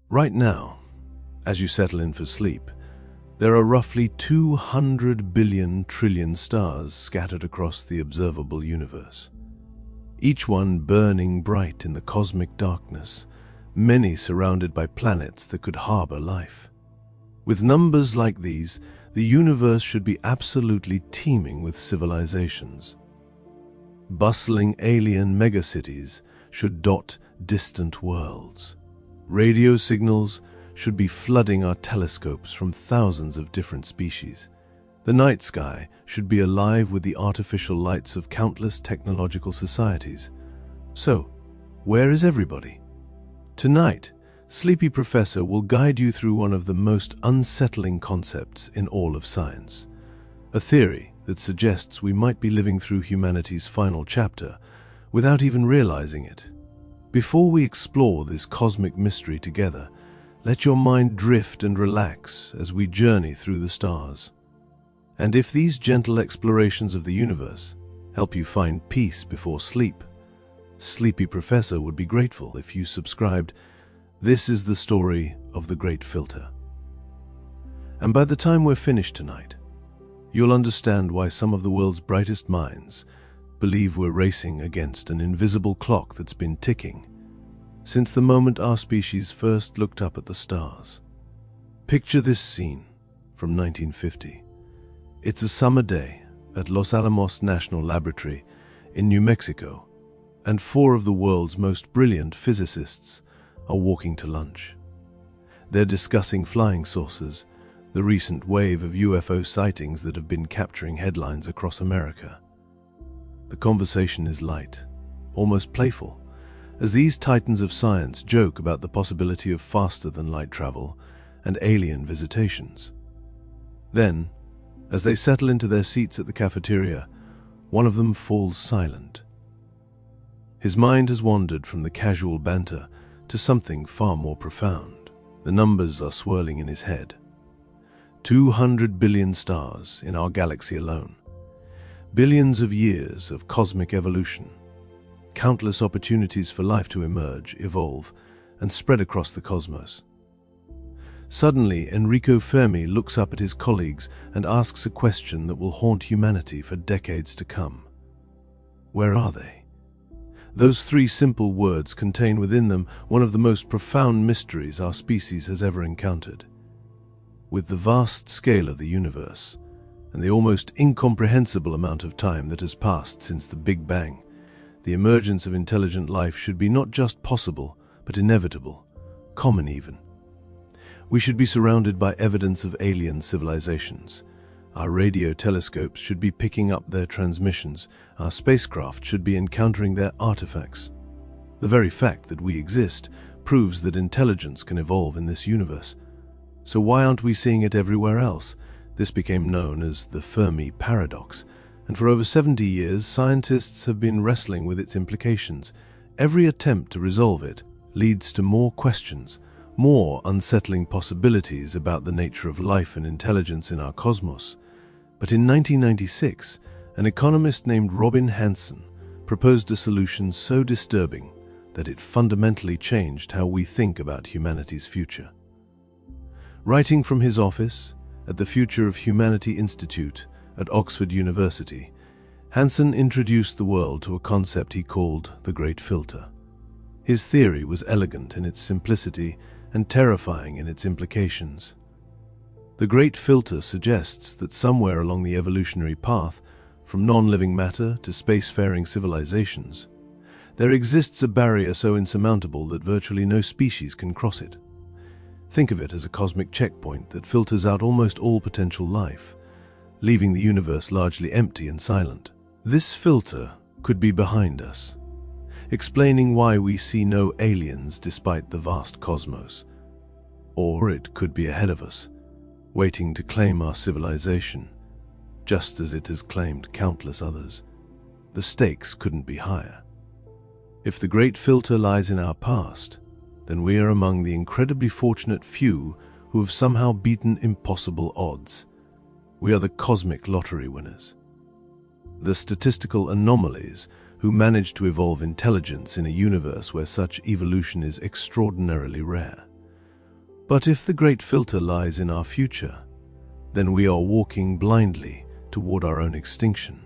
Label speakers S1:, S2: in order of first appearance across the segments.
S1: Right now, as you settle in for sleep, there are roughly 200 billion trillion stars scattered across the observable universe, each one burning bright in the cosmic darkness, many surrounded by planets that could harbor life. With numbers like these, the universe should be absolutely teeming with civilizations. Bustling alien megacities should dot distant worlds. Radio signals should be flooding our telescopes from thousands of different species. The night sky should be alive with the artificial lights of countless technological societies. So, where is everybody? Tonight, Sleepy Professor will guide you through one of the most unsettling concepts in all of science. A theory that suggests we might be living through humanity's final chapter without even realizing it. Before we explore this cosmic mystery together, let your mind drift and relax as we journey through the stars. And if these gentle explorations of the universe help you find peace before sleep, Sleepy Professor would be grateful if you subscribed. This is the story of the Great Filter. And by the time we're finished tonight, you'll understand why some of the world's brightest minds believe we're racing against an invisible clock that's been ticking since the moment our species first looked up at the stars. Picture this scene from 1950. It's a summer day at Los Alamos National Laboratory in New Mexico, and four of the world's most brilliant physicists are walking to lunch. They're discussing flying saucers, the recent wave of UFO sightings that have been capturing headlines across America. The conversation is light, almost playful, as these titans of science joke about the possibility of faster-than-light travel and alien visitations. Then, as they settle into their seats at the cafeteria, one of them falls silent. His mind has wandered from the casual banter to something far more profound. The numbers are swirling in his head. 200 billion stars in our galaxy alone. Billions of years of cosmic evolution. Countless opportunities for life to emerge, evolve, and spread across the cosmos. Suddenly, Enrico Fermi looks up at his colleagues and asks a question that will haunt humanity for decades to come. Where are they? Those three simple words contain within them one of the most profound mysteries our species has ever encountered. With the vast scale of the universe, and the almost incomprehensible amount of time that has passed since the Big Bang, the emergence of intelligent life should be not just possible, but inevitable, common even. We should be surrounded by evidence of alien civilizations. Our radio telescopes should be picking up their transmissions. Our spacecraft should be encountering their artifacts. The very fact that we exist proves that intelligence can evolve in this universe. So why aren't we seeing it everywhere else? This became known as the Fermi paradox, and for over 70 years, scientists have been wrestling with its implications. Every attempt to resolve it leads to more questions, more unsettling possibilities about the nature of life and intelligence in our cosmos. But in 1996, an economist named Robin Hanson proposed a solution so disturbing that it fundamentally changed how we think about humanity's future. Writing from his office at the Future of Humanity Institute at Oxford University, Hanson introduced the world to a concept he called the Great Filter. His theory was elegant in its simplicity and terrifying in its implications. The Great Filter suggests that somewhere along the evolutionary path, from non-living matter to spacefaring civilizations, there exists a barrier so insurmountable that virtually no species can cross it. Think of it as a cosmic checkpoint that filters out almost all potential life, leaving the universe largely empty and silent. This filter could be behind us, explaining why we see no aliens despite the vast cosmos. Or it could be ahead of us, waiting to claim our civilization, just as it has claimed countless others. The stakes couldn't be higher. If the Great Filter lies in our past, then we are among the incredibly fortunate few who have somehow beaten impossible odds. We are the cosmic lottery winners. The statistical anomalies who manage to evolve intelligence in a universe where such evolution is extraordinarily rare. But if the great filter lies in our future, then we are walking blindly toward our own extinction.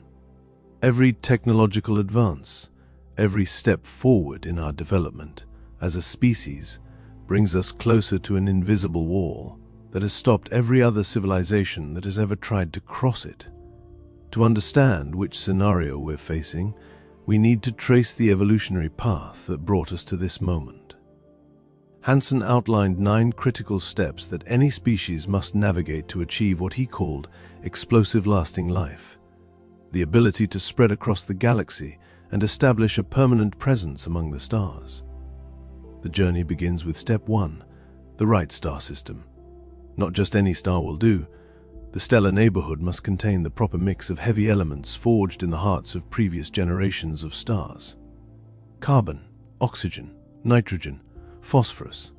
S1: Every technological advance, every step forward in our development as a species brings us closer to an invisible wall that has stopped every other civilization that has ever tried to cross it. To understand which scenario we're facing, we need to trace the evolutionary path that brought us to this moment. Hansen outlined 9 critical steps that any species must navigate to achieve what he called explosive lasting life, the ability to spread across the galaxy and establish a permanent presence among the stars. The journey begins with step 1, the right star system. Not just any star will do. The stellar neighborhood must contain the proper mix of heavy elements forged in the hearts of previous generations of stars. Carbon, oxygen, nitrogen, phosphorus,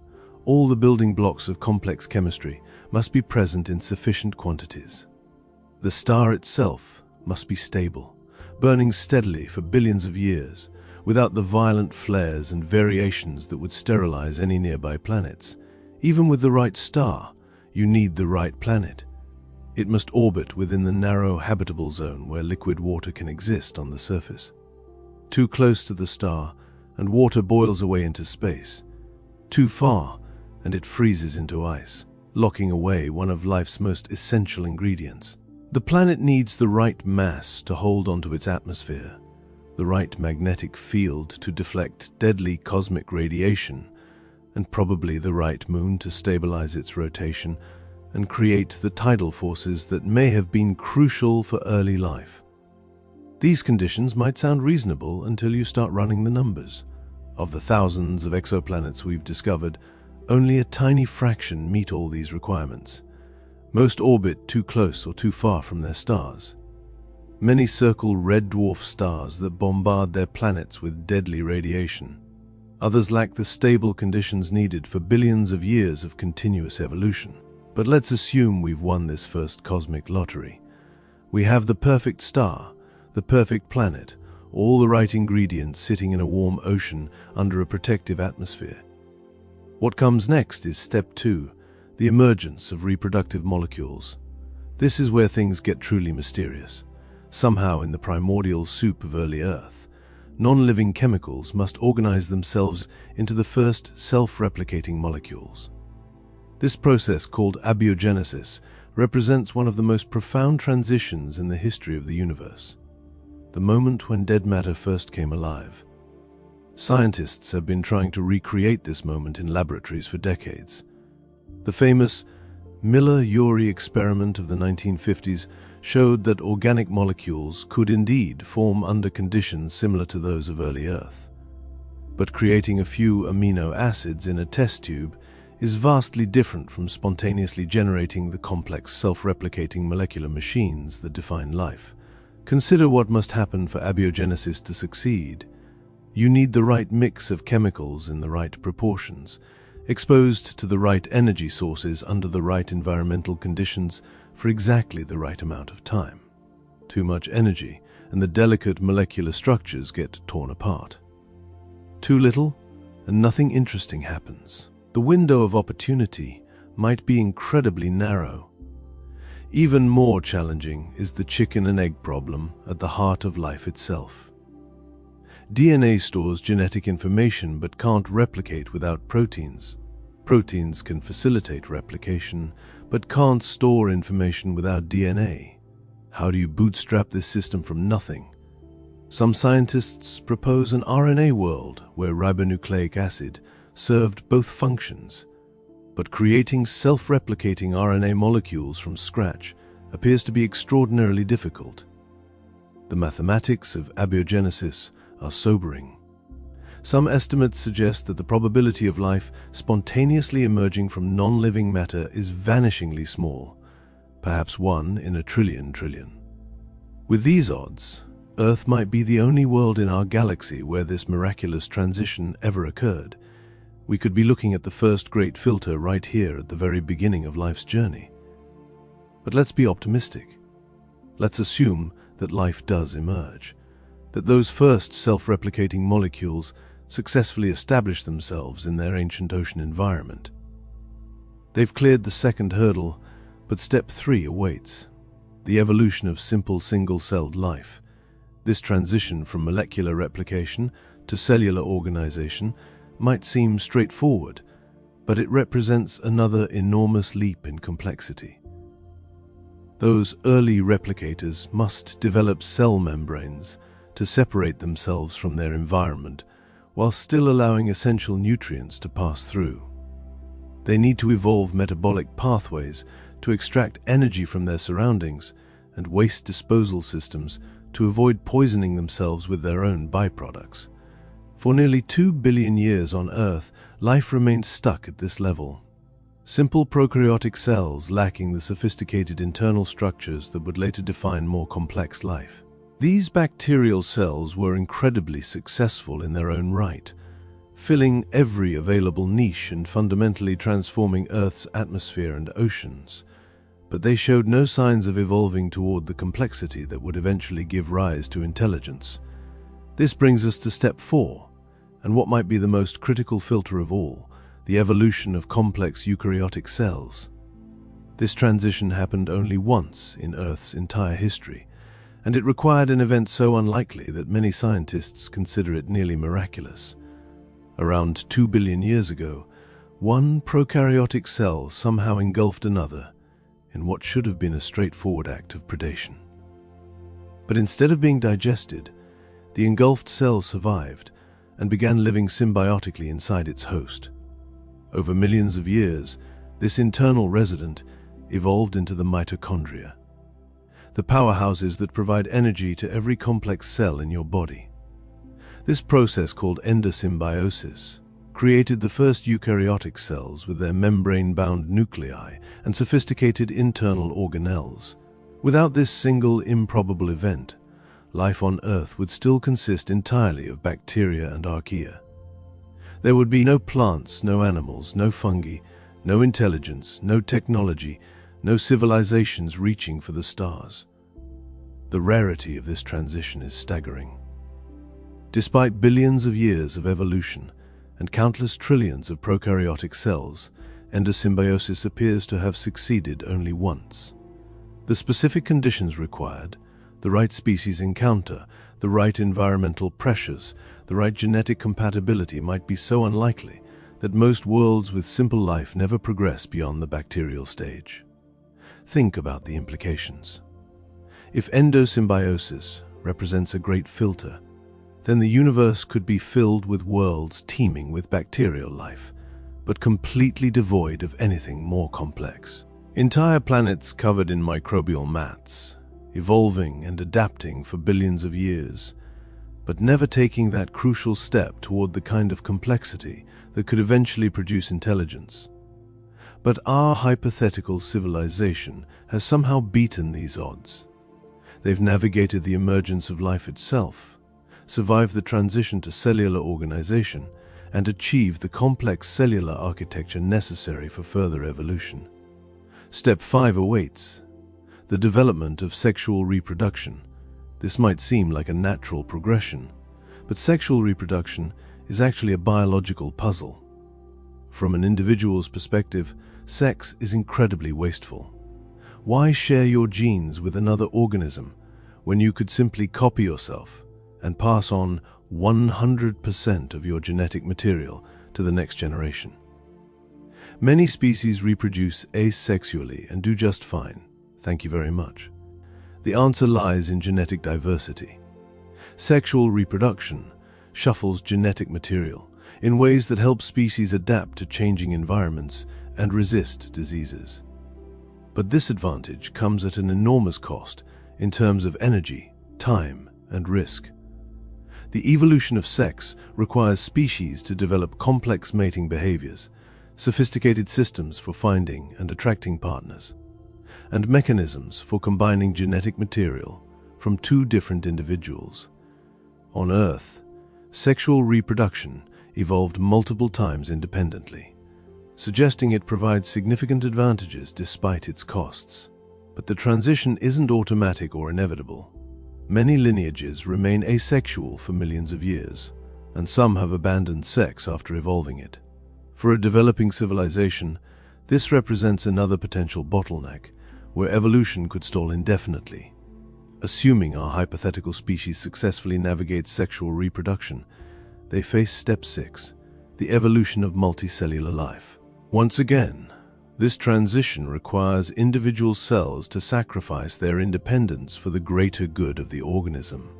S1: all the building blocks of complex chemistry must be present in sufficient quantities. The star itself must be stable, burning steadily for billions of years, without the violent flares and variations that would sterilize any nearby planets. Even with the right star, you need the right planet. It must orbit within the narrow habitable zone where liquid water can exist on the surface. Too close to the star, and water boils away into space. Too far, and it freezes into ice, locking away one of life's most essential ingredients. The planet needs the right mass to hold onto its atmosphere, the right magnetic field to deflect deadly cosmic radiation, and probably the right moon to stabilize its rotation and create the tidal forces that may have been crucial for early life. These conditions might sound reasonable until you start running the numbers. Of the thousands of exoplanets we've discovered, only a tiny fraction meet all these requirements. Most orbit too close or too far from their stars. Many circle red dwarf stars that bombard their planets with deadly radiation. Others lack the stable conditions needed for billions of years of continuous evolution. But let's assume we've won this first cosmic lottery. We have the perfect star, the perfect planet, all the right ingredients sitting in a warm ocean under a protective atmosphere. What comes next is step 2, the emergence of reproductive molecules. This is where things get truly mysterious. Somehow in the primordial soup of early Earth, non-living chemicals must organize themselves into the first self-replicating molecules. This process, called abiogenesis, represents one of the most profound transitions in the history of the universe. The moment when dead matter first came alive. Scientists have been trying to recreate this moment in laboratories for decades. The famous Miller-Urey experiment of the 1950s showed that organic molecules could indeed form under conditions similar to those of early Earth. But creating a few amino acids in a test tube is vastly different from spontaneously generating the complex self-replicating molecular machines that define life. Consider what must happen for abiogenesis to succeed. You need the right mix of chemicals in the right proportions, exposed to the right energy sources under the right environmental conditions for exactly the right amount of time. Too much energy, and the delicate molecular structures get torn apart. Too little, and nothing interesting happens. The window of opportunity might be incredibly narrow. Even more challenging is the chicken and egg problem at the heart of life itself. DNA stores genetic information but can't replicate without proteins. Proteins can facilitate replication but can't store information without DNA. How do you bootstrap this system from nothing? Some scientists propose an RNA world where ribonucleic acid served both functions, but creating self-replicating RNA molecules from scratch appears to be extraordinarily difficult. The mathematics of abiogenesis are sobering. Some estimates suggest that the probability of life spontaneously emerging from non-living matter is vanishingly small, perhaps 1 in a trillion. With these odds, Earth might be the only world in our galaxy where this miraculous transition ever occurred. We could be looking at the first great filter right here at the very beginning of life's journey. But let's be optimistic. Let's assume that life does emerge, that those first self-replicating molecules successfully establish themselves in their ancient ocean environment. They've cleared the second hurdle, but step 3 awaits: the evolution of simple single-celled life. This transition from molecular replication to cellular organization might seem straightforward, but it represents another enormous leap in complexity. Those early replicators must develop cell membranes to separate themselves from their environment while still allowing essential nutrients to pass through. They need to evolve metabolic pathways to extract energy from their surroundings and waste disposal systems to avoid poisoning themselves with their own byproducts. For nearly 2 billion years on Earth, life remains stuck at this level. Simple prokaryotic cells lacking the sophisticated internal structures that would later define more complex life. These bacterial cells were incredibly successful in their own right, filling every available niche and fundamentally transforming Earth's atmosphere and oceans. But they showed no signs of evolving toward the complexity that would eventually give rise to intelligence. This brings us to step 4, and what might be the most critical filter of all: the evolution of complex eukaryotic cells. This transition happened only once in Earth's entire history, and it required an event so unlikely that many scientists consider it nearly miraculous. Around 2 billion years ago, one prokaryotic cell somehow engulfed another in what should have been a straightforward act of predation. But instead of being digested, the engulfed cell survived and began living symbiotically inside its host. Over millions of years, this internal resident evolved into the mitochondria, the powerhouses that provide energy to every complex cell in your body. This process, called endosymbiosis, created the first eukaryotic cells with their membrane-bound nuclei and sophisticated internal organelles. Without this single improbable event, life on Earth would still consist entirely of bacteria and archaea. There would be no plants, no animals, no fungi, no intelligence, no technology, no civilizations reaching for the stars. The rarity of this transition is staggering. Despite billions of years of evolution and countless trillions of prokaryotic cells, endosymbiosis appears to have succeeded only once. The specific conditions required, the right species encounter, the right environmental pressures, the right genetic compatibility might be so unlikely that most worlds with simple life never progress beyond the bacterial stage. Think about the implications. If endosymbiosis represents a great filter, then the universe could be filled with worlds teeming with bacterial life, but completely devoid of anything more complex. Entire planets covered in microbial mats, evolving and adapting for billions of years, but never taking that crucial step toward the kind of complexity that could eventually produce intelligence. But our hypothetical civilization has somehow beaten these odds. They've navigated the emergence of life itself, survived the transition to cellular organization, and achieved the complex cellular architecture necessary for further evolution. Step 5 awaits: the development of sexual reproduction. This might seem like a natural progression, but sexual reproduction is actually a biological puzzle. From an individual's perspective, sex is incredibly wasteful. Why share your genes with another organism when you could simply copy yourself and pass on 100% of your genetic material to the next generation? Many species reproduce asexually and do just fine. Thank you very much. The answer lies in genetic diversity. Sexual reproduction shuffles genetic material in ways that help species adapt to changing environments and resist diseases. But this advantage comes at an enormous cost in terms of energy, time, and risk. The evolution of sex requires species to develop complex mating behaviors, sophisticated systems for finding and attracting partners, and mechanisms for combining genetic material from two different individuals. On Earth, sexual reproduction evolved multiple times independently, suggesting it provides significant advantages despite its costs. But the transition isn't automatic or inevitable. Many lineages remain asexual for millions of years, and some have abandoned sex after evolving it. For a developing civilization, This represents another potential bottleneck, where evolution could stall indefinitely. Assuming our hypothetical species successfully navigates sexual reproduction, they face step 6, the evolution of multicellular life. Once again, this transition requires individual cells to sacrifice their independence for the greater good of the organism.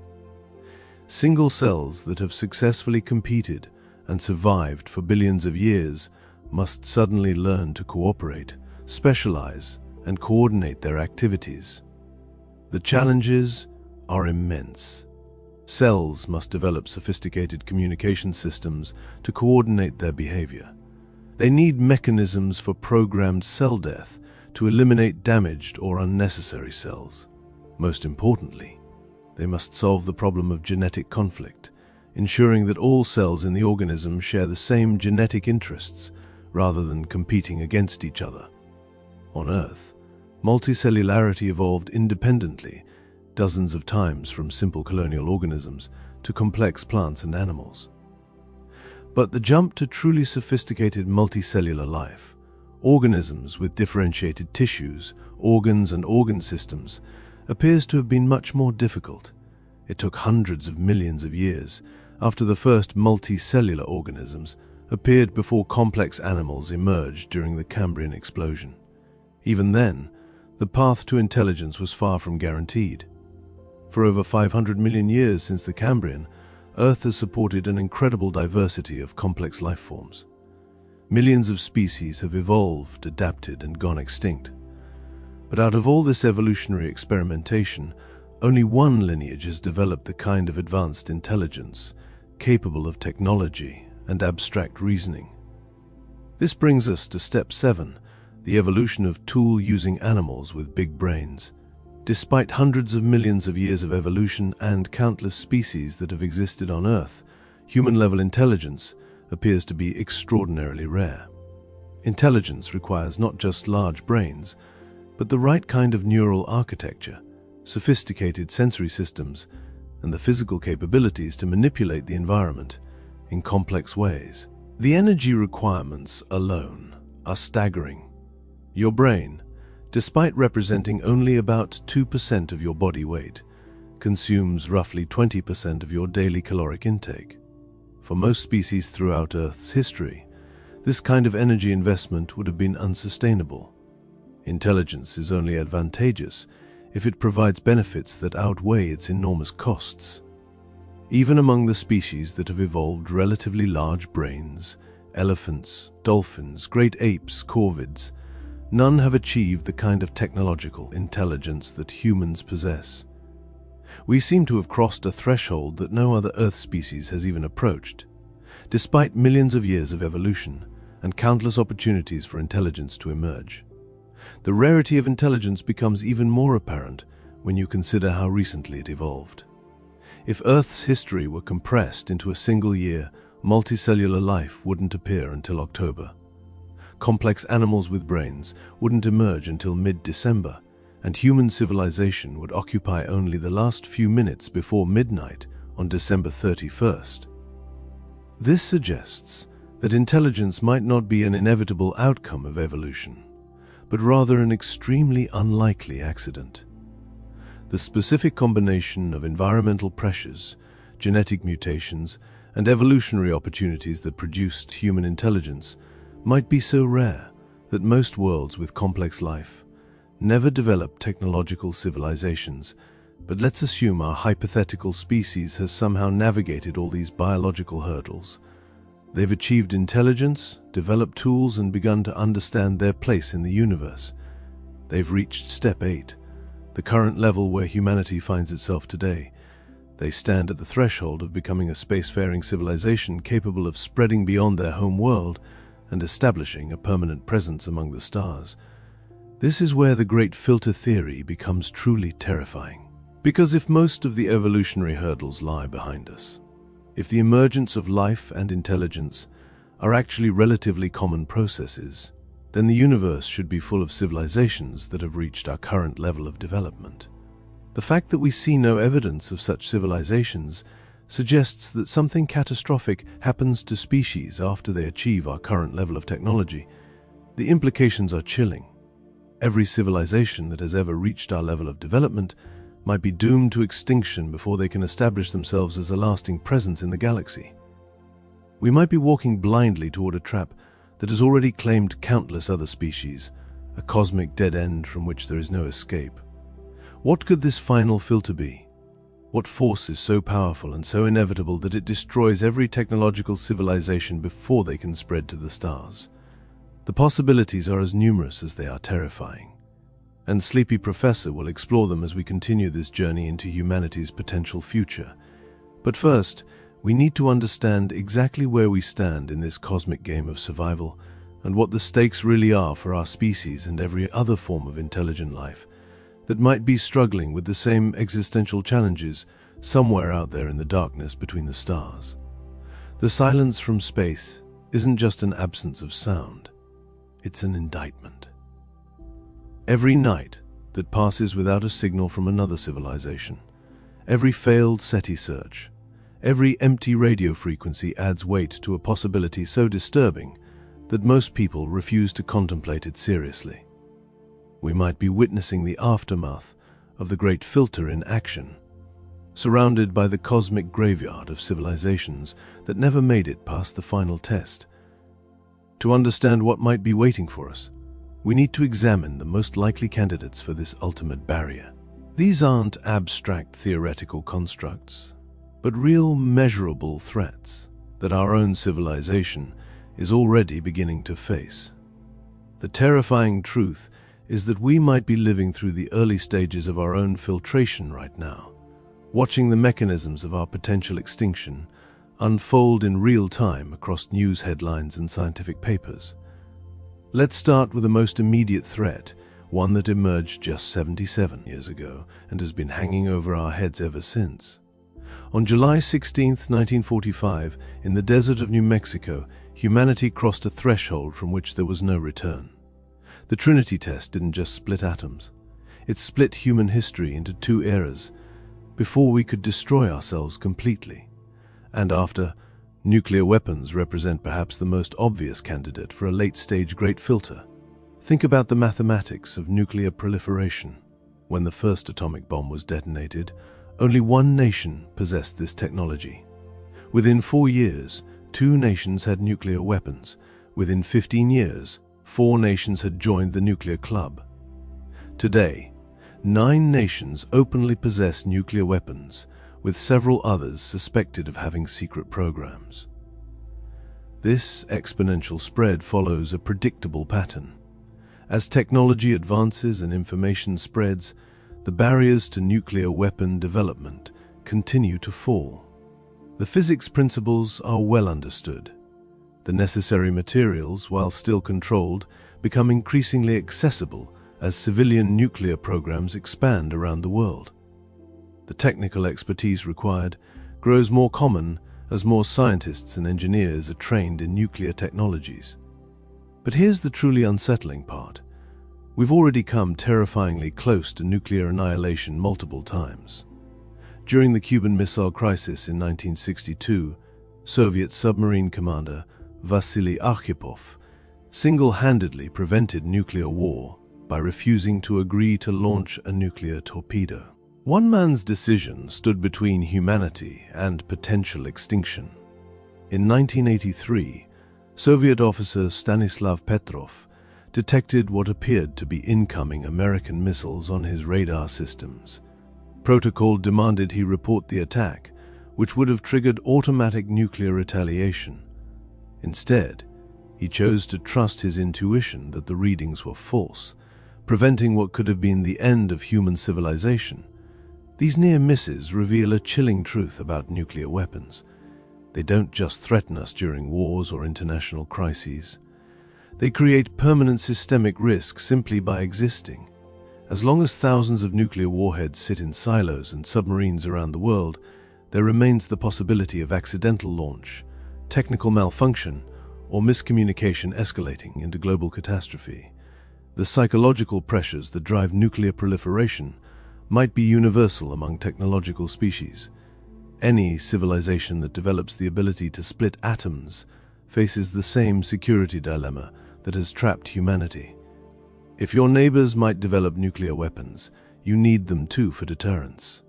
S1: Single cells that have successfully competed and survived for billions of years must suddenly learn to cooperate, specialize, and coordinate their activities. The challenges are immense. Cells must develop sophisticated communication systems to coordinate their behavior. They need mechanisms for programmed cell death to eliminate damaged or unnecessary cells. Most importantly, they must solve the problem of genetic conflict, ensuring that all cells in the organism share the same genetic interests rather than competing against each other. On Earth, multicellularity evolved independently dozens of times from simple colonial organisms to complex plants and animals. But the jump to truly sophisticated multicellular life, organisms with differentiated tissues, organs and organ systems, appears to have been much more difficult. It took hundreds of millions of years after the first multicellular organisms appeared before complex animals emerged during the Cambrian explosion. Even then, the path to intelligence was far from guaranteed. For over 500 million years since the Cambrian, Earth has supported an incredible diversity of complex life forms. Millions of species have evolved, adapted, and gone extinct. But out of all this evolutionary experimentation, only one lineage has developed the kind of advanced intelligence capable of technology and abstract reasoning. This brings us to step 7, the evolution of tool-using animals with big brains. Despite hundreds of millions of years of evolution and countless species that have existed on Earth, human-level intelligence appears to be extraordinarily rare. Intelligence requires not just large brains, but the right kind of neural architecture, sophisticated sensory systems, and the physical capabilities to manipulate the environment in complex ways. The energy requirements alone are staggering. Your brain, despite representing only about 2% of your body weight, consumes roughly 20% of your daily caloric intake. For most species throughout Earth's history, this kind of energy investment would have been unsustainable. Intelligence is only advantageous if it provides benefits that outweigh its enormous costs. Even among the species that have evolved relatively large brains, elephants, dolphins, great apes, corvids, none have achieved the kind of technological intelligence that humans possess. We seem to have crossed a threshold that no other Earth species has even approached. Despite millions of years of evolution and countless opportunities for intelligence to emerge, the rarity of intelligence becomes even more apparent when you consider how recently it evolved. If Earth's history were compressed into a single year, multicellular life wouldn't appear until October. Complex animals with brains wouldn't emerge until mid-December, and human civilization would occupy only the last few minutes before midnight on December 31st. This suggests that intelligence might not be an inevitable outcome of evolution, but rather an extremely unlikely accident. The specific combination of environmental pressures, genetic mutations, and evolutionary opportunities that produced human intelligence might be so rare that most worlds with complex life never developed technological civilizations. But let's assume our hypothetical species has somehow navigated all these biological hurdles. They've achieved intelligence, developed tools, and begun to understand their place in the universe. They've reached step 8, the current level where humanity finds itself today. They stand at the threshold of becoming a spacefaring civilization capable of spreading beyond their home world and establishing a permanent presence among the stars. This is where the great filter theory becomes truly terrifying. Because if most of the evolutionary hurdles lie behind us, if the emergence of life and intelligence are actually relatively common processes, then the universe should be full of civilizations that have reached our current level of development. The fact that we see no evidence of such civilizations suggests that something catastrophic happens to species after they achieve our current level of technology. The implications are chilling. Every civilization that has ever reached our level of development might be doomed to extinction before they can establish themselves as a lasting presence in the galaxy. We might be walking blindly toward a trap that has already claimed countless other species, a cosmic dead end from which there is no escape. What could this final filter be? What force is so powerful and so inevitable that it destroys every technological civilization before they can spread to the stars? The possibilities are as numerous as they are terrifying, and Sleepy Professor will explore them as we continue this journey into humanity's potential future. But first, we need to understand exactly where we stand in this cosmic game of survival and what the stakes really are for our species and every other form of intelligent life that might be struggling with the same existential challenges somewhere out there in the darkness between the stars. The silence from space isn't just an absence of sound. It's an indictment. Every night that passes without a signal from another civilization, every failed SETI search, every empty radio frequency adds weight to a possibility so disturbing that most people refuse to contemplate it seriously. We might be witnessing the aftermath of the Great Filter in action, surrounded by the cosmic graveyard of civilizations that never made it past the final test. To understand what might be waiting for us, we need to examine the most likely candidates for this ultimate barrier. These aren't abstract theoretical constructs, but real measurable threats that our own civilization is already beginning to face. The terrifying truth is that we might be living through the early stages of our own filtration right now, watching the mechanisms of our potential extinction unfold in real time across news headlines and scientific papers. Let's start with the most immediate threat, one that emerged just 77 years ago and has been hanging over our heads ever since. On July 16, 1945, in the desert of New Mexico, humanity crossed a threshold from which there was no return. The Trinity test didn't just split atoms. It split human history into two eras, before we could destroy ourselves completely, and after. Nuclear weapons represent perhaps the most obvious candidate for a late-stage Great Filter. Think about the mathematics of nuclear proliferation. When the first atomic bomb was detonated, only one nation possessed this technology. Within 4 years, 2 nations had nuclear weapons. Within 15 years, 4 nations had joined the nuclear club. Today, 9 nations openly possess nuclear weapons, with several others suspected of having secret programs. This exponential spread follows a predictable pattern. As technology advances and information spreads, the barriers to nuclear weapon development continue to fall. The physics principles are well understood. The necessary materials, while still controlled, become increasingly accessible as civilian nuclear programs expand around the world. The technical expertise required grows more common as more scientists and engineers are trained in nuclear technologies. But here's the truly unsettling part. We've already come terrifyingly close to nuclear annihilation multiple times. During the Cuban Missile Crisis in 1962, Soviet submarine commander Vasily Arkhipov single-handedly prevented nuclear war by refusing to agree to launch a nuclear torpedo. One man's decision stood between humanity and potential extinction. In 1983, Soviet officer Stanislav Petrov detected what appeared to be incoming American missiles on his radar systems. Protocol demanded he report the attack, which would have triggered automatic nuclear retaliation. Instead, he chose to trust his intuition that the readings were false, preventing what could have been the end of human civilization. These near misses reveal a chilling truth about nuclear weapons. They don't just threaten us during wars or international crises. They create permanent systemic risk simply by existing. As long as thousands of nuclear warheads sit in silos and submarines around the world, there remains the possibility of accidental launch, technical malfunction, or miscommunication escalating into global catastrophe. The psychological pressures that drive nuclear proliferation might be universal among technological species. Any civilization that develops the ability to split atoms faces the same security dilemma that has trapped humanity. If your neighbors might develop nuclear weapons, you need them too for deterrence.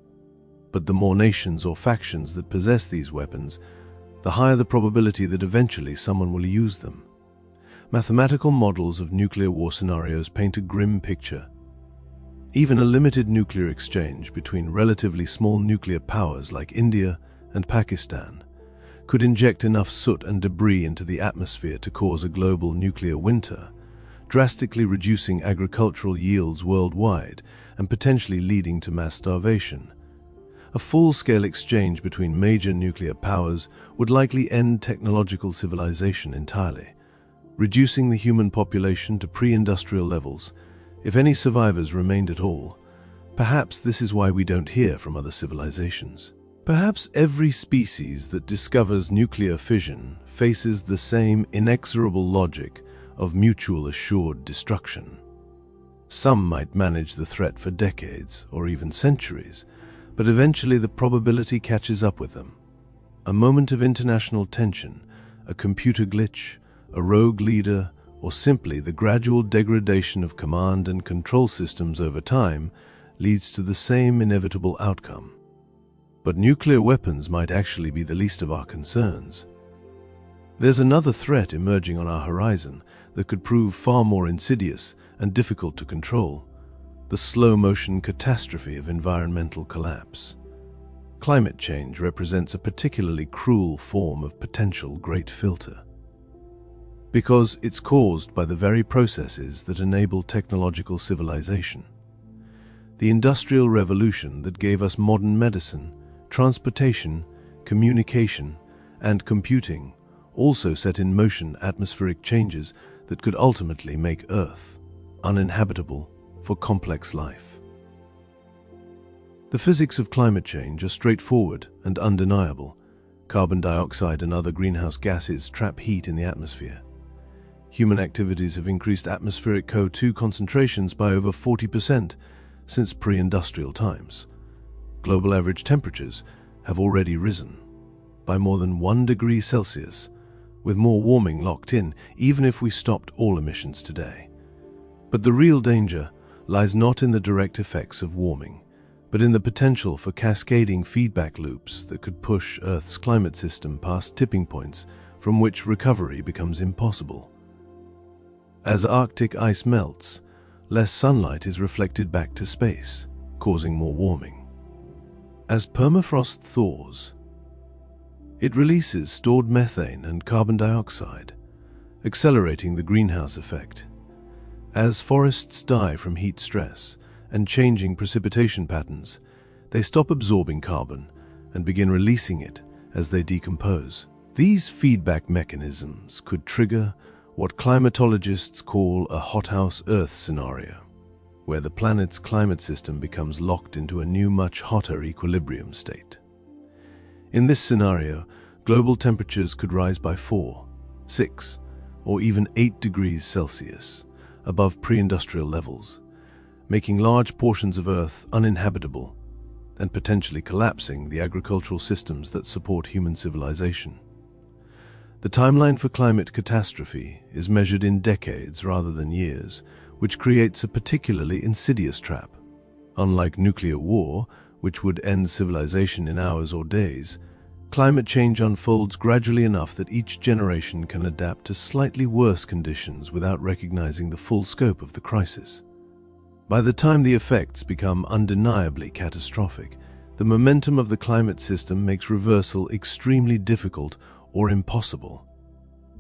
S1: But the more nations or factions that possess these weapons, the higher the probability that eventually someone will use them. Mathematical models of nuclear war scenarios paint a grim picture. Even a limited nuclear exchange between relatively small nuclear powers like India and Pakistan could inject enough soot and debris into the atmosphere to cause a global nuclear winter, drastically reducing agricultural yields worldwide and potentially leading to mass starvation. A full-scale exchange between major nuclear powers would likely end technological civilization entirely, reducing the human population to pre-industrial levels, if any survivors remained at all. Perhaps this is why we don't hear from other civilizations. Perhaps every species that discovers nuclear fission faces the same inexorable logic of mutual assured destruction. Some might manage the threat for decades or even centuries, but eventually the probability catches up with them. A moment of international tension, a computer glitch, a rogue leader, or simply the gradual degradation of command and control systems over time leads to the same inevitable outcome. But nuclear weapons might actually be the least of our concerns. There's another threat emerging on our horizon that could prove far more insidious and difficult to control: the slow-motion catastrophe of environmental collapse. Climate change represents a particularly cruel form of potential great filter, because it's caused by the very processes that enable technological civilization. The Industrial Revolution that gave us modern medicine, transportation, communication, and computing also set in motion atmospheric changes that could ultimately make Earth uninhabitable for complex life. The physics of climate change are straightforward and undeniable. Carbon dioxide and other greenhouse gases trap heat in the atmosphere. Human activities have increased atmospheric CO2 concentrations by over 40% since pre-industrial times. Global average temperatures have already risen by more than 1 degree Celsius, with more warming locked in even if we stopped all emissions today. But the real danger lies not in the direct effects of warming, but in the potential for cascading feedback loops that could push Earth's climate system past tipping points from which recovery becomes impossible. As Arctic ice melts, less sunlight is reflected back to space, causing more warming. As permafrost thaws, it releases stored methane and carbon dioxide, accelerating the greenhouse effect. As forests die from heat stress and changing precipitation patterns, they stop absorbing carbon and begin releasing it as they decompose. These feedback mechanisms could trigger what climatologists call a hothouse Earth scenario, where the planet's climate system becomes locked into a new, much hotter equilibrium state. In this scenario, global temperatures could rise by 4, 6, or even 8 degrees Celsius above pre-industrial levels, making large portions of Earth uninhabitable and potentially collapsing the agricultural systems that support human civilization. The timeline for climate catastrophe is measured in decades rather than years, which creates a particularly insidious trap. Unlike nuclear war, which would end civilization in hours or days, climate change unfolds gradually enough that each generation can adapt to slightly worse conditions without recognizing the full scope of the crisis. By the time the effects become undeniably catastrophic, the momentum of the climate system makes reversal extremely difficult or impossible.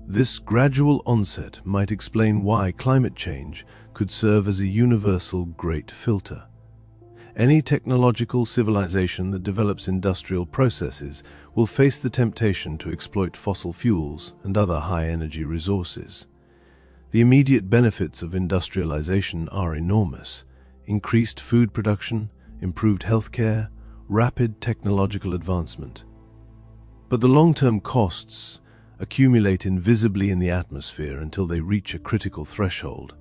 S1: This gradual onset might explain why climate change could serve as a universal great filter. Any technological civilization that develops industrial processes will face the temptation to exploit fossil fuels and other high-energy resources. The immediate benefits of industrialization are enormous: increased food production, improved healthcare, rapid technological advancement. But the long-term costs accumulate invisibly in the atmosphere until they reach a critical threshold.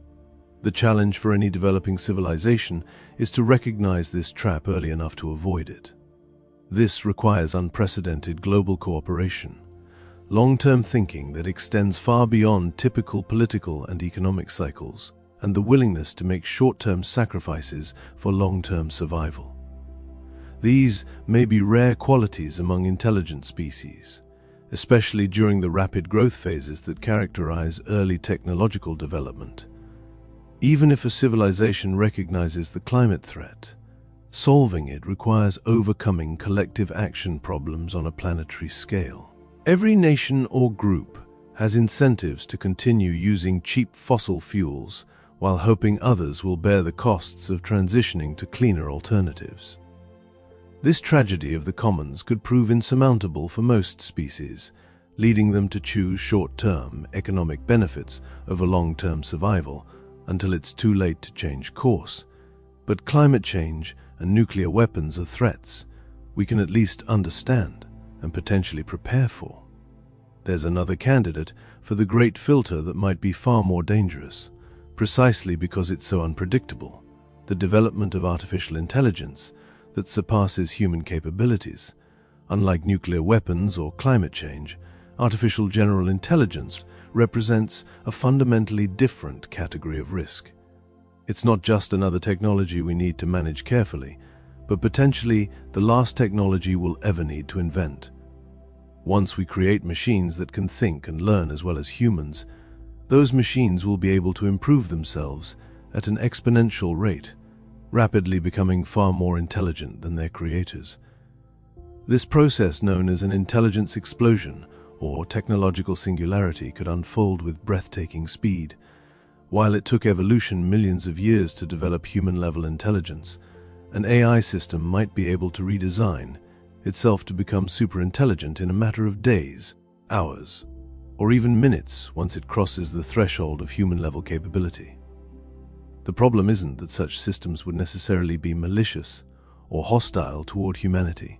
S1: The challenge for any developing civilization is to recognize this trap early enough to avoid it. This requires unprecedented global cooperation. long-term thinking that extends far beyond typical political and economic cycles, and the willingness to make short-term sacrifices for long-term survival. These may be rare qualities among intelligent species, especially during the rapid growth phases that characterize early technological development. Even if a civilization recognizes the climate threat, solving it requires overcoming collective action problems on a planetary scale. Every nation or group has incentives to continue using cheap fossil fuels while hoping others will bear the costs of transitioning to cleaner alternatives. This tragedy of the commons could prove insurmountable for most species, leading them to choose short-term economic benefits over long-term survival until it's too late to change course. But climate change and nuclear weapons are threats we can at least understand and potentially prepare for. There's another candidate for the great filter that might be far more dangerous, precisely because it's so unpredictable: the development of artificial intelligence that surpasses human capabilities. Unlike nuclear weapons or climate change, artificial general intelligence represents a fundamentally different category of risk. It's not just another technology we need to manage carefully, but potentially the last technology we'll ever need to invent. Once we create machines that can think and learn as well as humans, those machines will be able to improve themselves at an exponential rate, rapidly becoming far more intelligent than their creators. This process, known as an intelligence explosion or technological singularity, could unfold with breathtaking speed. While it took evolution millions of years to develop human-level intelligence, an AI system might be able to redesign itself to become superintelligent in a matter of days, hours, or even minutes once it crosses the threshold of human-level capability. The problem isn't that such systems would necessarily be malicious or hostile toward humanity.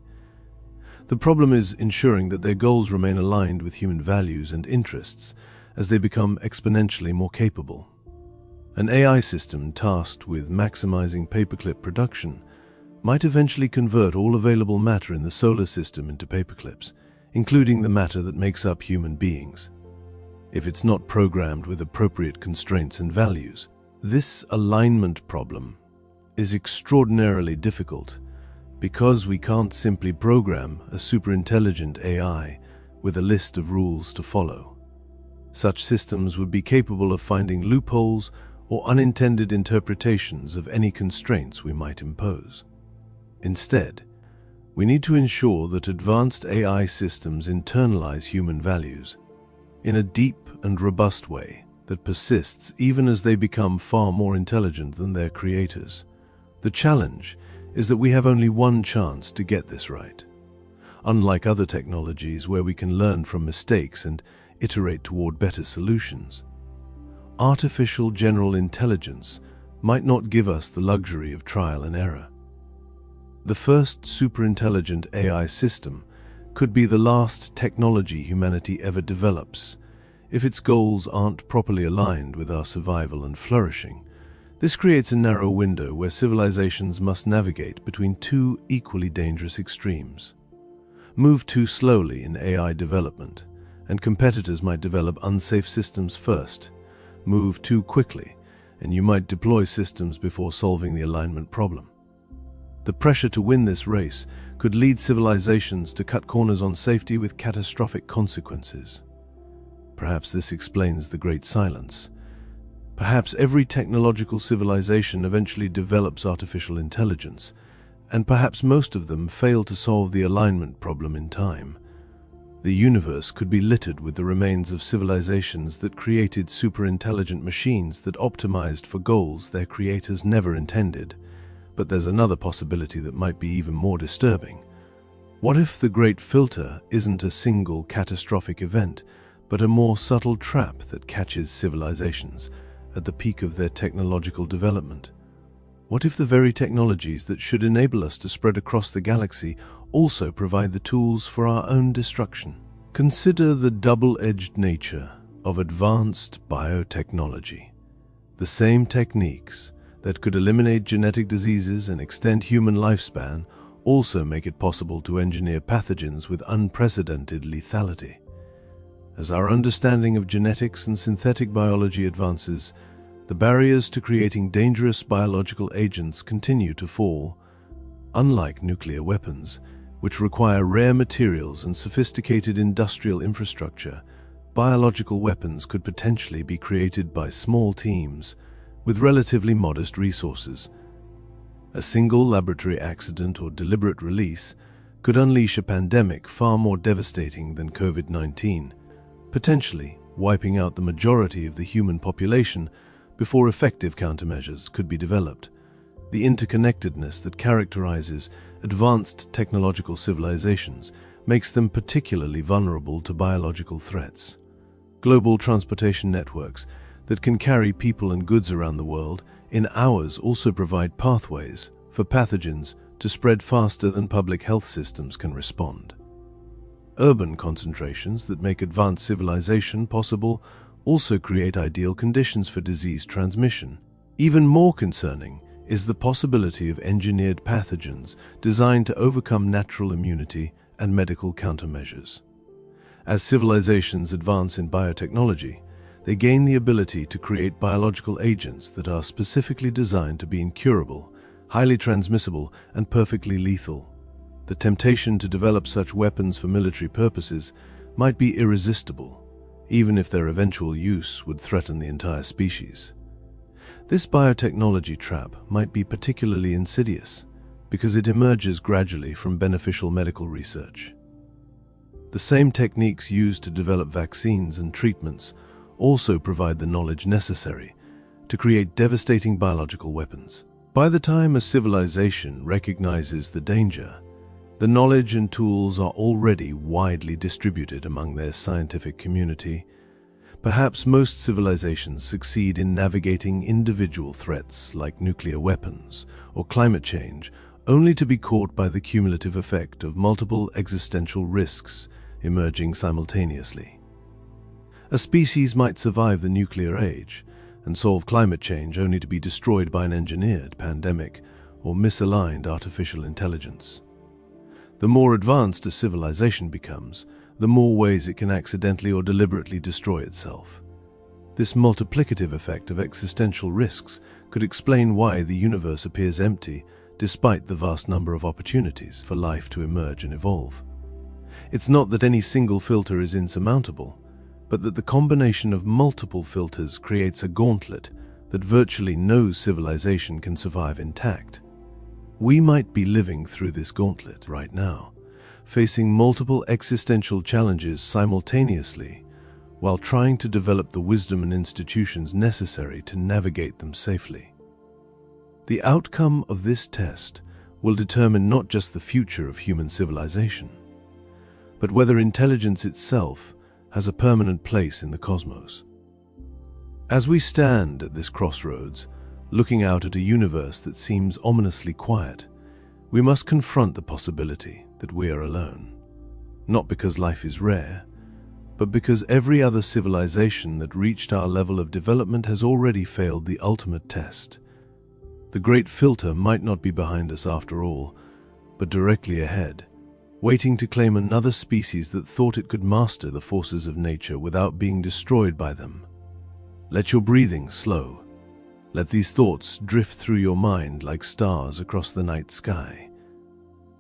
S1: The problem is ensuring that their goals remain aligned with human values and interests as they become exponentially more capable. An AI system tasked with maximizing paperclip production might eventually convert all available matter in the solar system into paperclips, including the matter that makes up human beings. If it's not programmed with appropriate constraints and values, this alignment problem is extraordinarily difficult because we can't simply program a superintelligent AI with a list of rules to follow. Such systems would be capable of finding loopholes or unintended interpretations of any constraints we might impose. Instead, we need to ensure that advanced AI systems internalize human values in a deep and robust way that persists even as they become far more intelligent than their creators. The challenge is that we have only one chance to get this right. Unlike other technologies where we can learn from mistakes and iterate toward better solutions, artificial general intelligence might not give us the luxury of trial and error. The first superintelligent AI system could be the last technology humanity ever develops if its goals aren't properly aligned with our survival and flourishing. This creates a narrow window where civilizations must navigate between two equally dangerous extremes. Move too slowly in AI development, and competitors might develop unsafe systems first. Move too quickly, and you might deploy systems before solving the alignment problem. The pressure to win this race could lead civilizations to cut corners on safety with catastrophic consequences. Perhaps this explains the Great Silence. Perhaps every technological civilization eventually develops artificial intelligence, and perhaps most of them fail to solve the alignment problem in time. The universe could be littered with the remains of civilizations that created superintelligent machines that optimized for goals their creators never intended. But there's another possibility that might be even more disturbing. What if the Great Filter isn't a single catastrophic event, but a more subtle trap that catches civilizations at the peak of their technological development? What if the very technologies that should enable us to spread across the galaxy also provide the tools for our own destruction? Consider the double-edged nature of advanced biotechnology. The same techniques that could eliminate genetic diseases and extend human lifespan also make it possible to engineer pathogens with unprecedented lethality. As our understanding of genetics and synthetic biology advances, the barriers to creating dangerous biological agents continue to fall. Unlike nuclear weapons, which require rare materials and sophisticated industrial infrastructure, biological weapons could potentially be created by small teams with relatively modest resources. A single laboratory accident or deliberate release could unleash a pandemic far more devastating than COVID-19, potentially wiping out the majority of the human population before effective countermeasures could be developed. The interconnectedness that characterizes advanced technological civilizations makes them particularly vulnerable to biological threats. Global transportation networks that can carry people and goods around the world in hours also provide pathways for pathogens to spread faster than public health systems can respond. Urban concentrations that make advanced civilization possible also create ideal conditions for disease transmission. Even more concerning is the possibility of engineered pathogens designed to overcome natural immunity and medical countermeasures. As civilizations advance in biotechnology, they gain the ability to create biological agents that are specifically designed to be incurable, highly transmissible, and perfectly lethal. The temptation to develop such weapons for military purposes might be irresistible, even if their eventual use would threaten the entire species. This biotechnology trap might be particularly insidious because it emerges gradually from beneficial medical research. The same techniques used to develop vaccines and treatments also provide the knowledge necessary to create devastating biological weapons. By the time a civilization recognizes the danger, the knowledge and tools are already widely distributed among their scientific community. Perhaps most civilizations succeed in navigating individual threats like nuclear weapons or climate change, only to be caught by the cumulative effect of multiple existential risks emerging simultaneously. A species might survive the nuclear age and solve climate change only to be destroyed by an engineered pandemic or misaligned artificial intelligence. The more advanced a civilization becomes, the more ways it can accidentally or deliberately destroy itself. This multiplicative effect of existential risks could explain why the universe appears empty despite the vast number of opportunities for life to emerge and evolve. It's not that any single filter is insurmountable, but that the combination of multiple filters creates a gauntlet that virtually no civilization can survive intact. We might be living through this gauntlet right now, facing multiple existential challenges simultaneously, while trying to develop the wisdom and institutions necessary to navigate them safely. The outcome of this test will determine not just the future of human civilization, but whether intelligence itself has a permanent place in the cosmos. As we stand at this crossroads, looking out at a universe that seems ominously quiet, we must confront the possibility that we are alone. Not because life is rare, but because every other civilization that reached our level of development has already failed the ultimate test. The great filter might not be behind us after all, but directly ahead, waiting to claim another species that thought it could master the forces of nature without being destroyed by them. Let your breathing slow. Let these thoughts drift through your mind like stars across the night sky.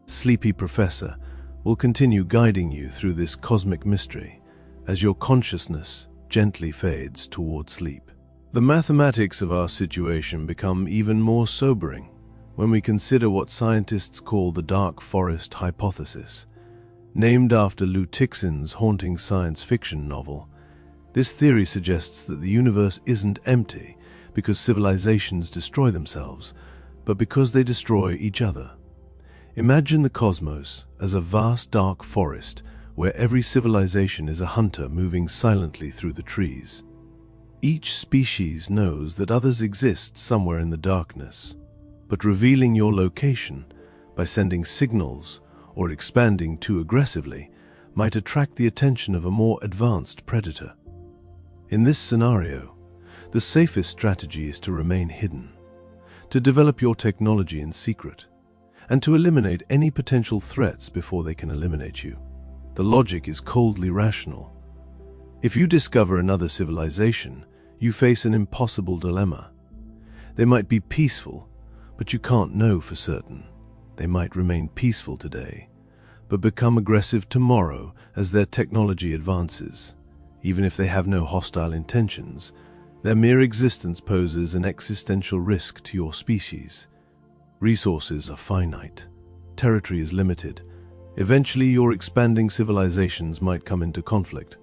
S1: Sleepy Professor will continue guiding you through this cosmic mystery as your consciousness gently fades toward sleep. The mathematics of our situation become even more sobering when we consider what scientists call the dark forest hypothesis. Named after Lou Tixon's haunting science fiction novel, this theory suggests that the universe isn't empty because civilizations destroy themselves, but because they destroy each other. Imagine the cosmos as a vast dark forest where every civilization is a hunter moving silently through the trees. Each species knows that others exist somewhere in the darkness, but revealing your location by sending signals or expanding too aggressively might attract the attention of a more advanced predator. In this scenario, the safest strategy is to remain hidden, to develop your technology in secret, and to eliminate any potential threats before they can eliminate you. The logic is coldly rational. If you discover another civilization, you face an impossible dilemma. They might be peaceful, but you can't know for certain. They might remain peaceful today, but become aggressive tomorrow as their technology advances. Even if they have no hostile intentions, their mere existence poses an existential risk to your species. Resources are finite. Territory is limited. Eventually, your expanding civilizations might come into conflict.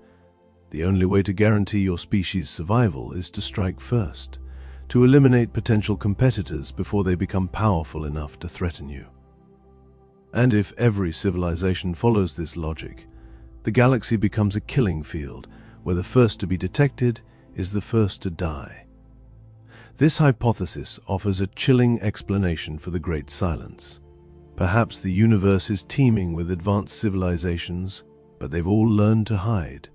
S1: The only way to guarantee your species' survival is to strike first, to eliminate potential competitors before they become powerful enough to threaten you. And if every civilization follows this logic, the galaxy becomes a killing field where the first to be detected is the first to die. This hypothesis offers a chilling explanation for the Great Silence. Perhaps the universe is teeming with advanced civilizations, but they've all learned to hide.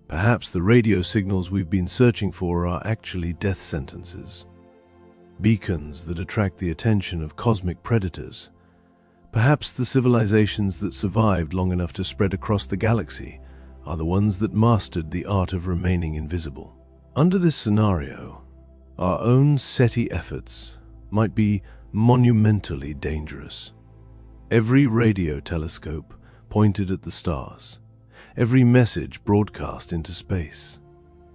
S1: Perhaps the radio signals we've been searching for are actually death sentences, beacons that attract the attention of cosmic predators. Perhaps the civilizations that survived long enough to spread across the galaxy are the ones that mastered the art of remaining invisible. Under this scenario, our own SETI efforts might be monumentally dangerous. Every radio telescope pointed at the stars, every message broadcast into space,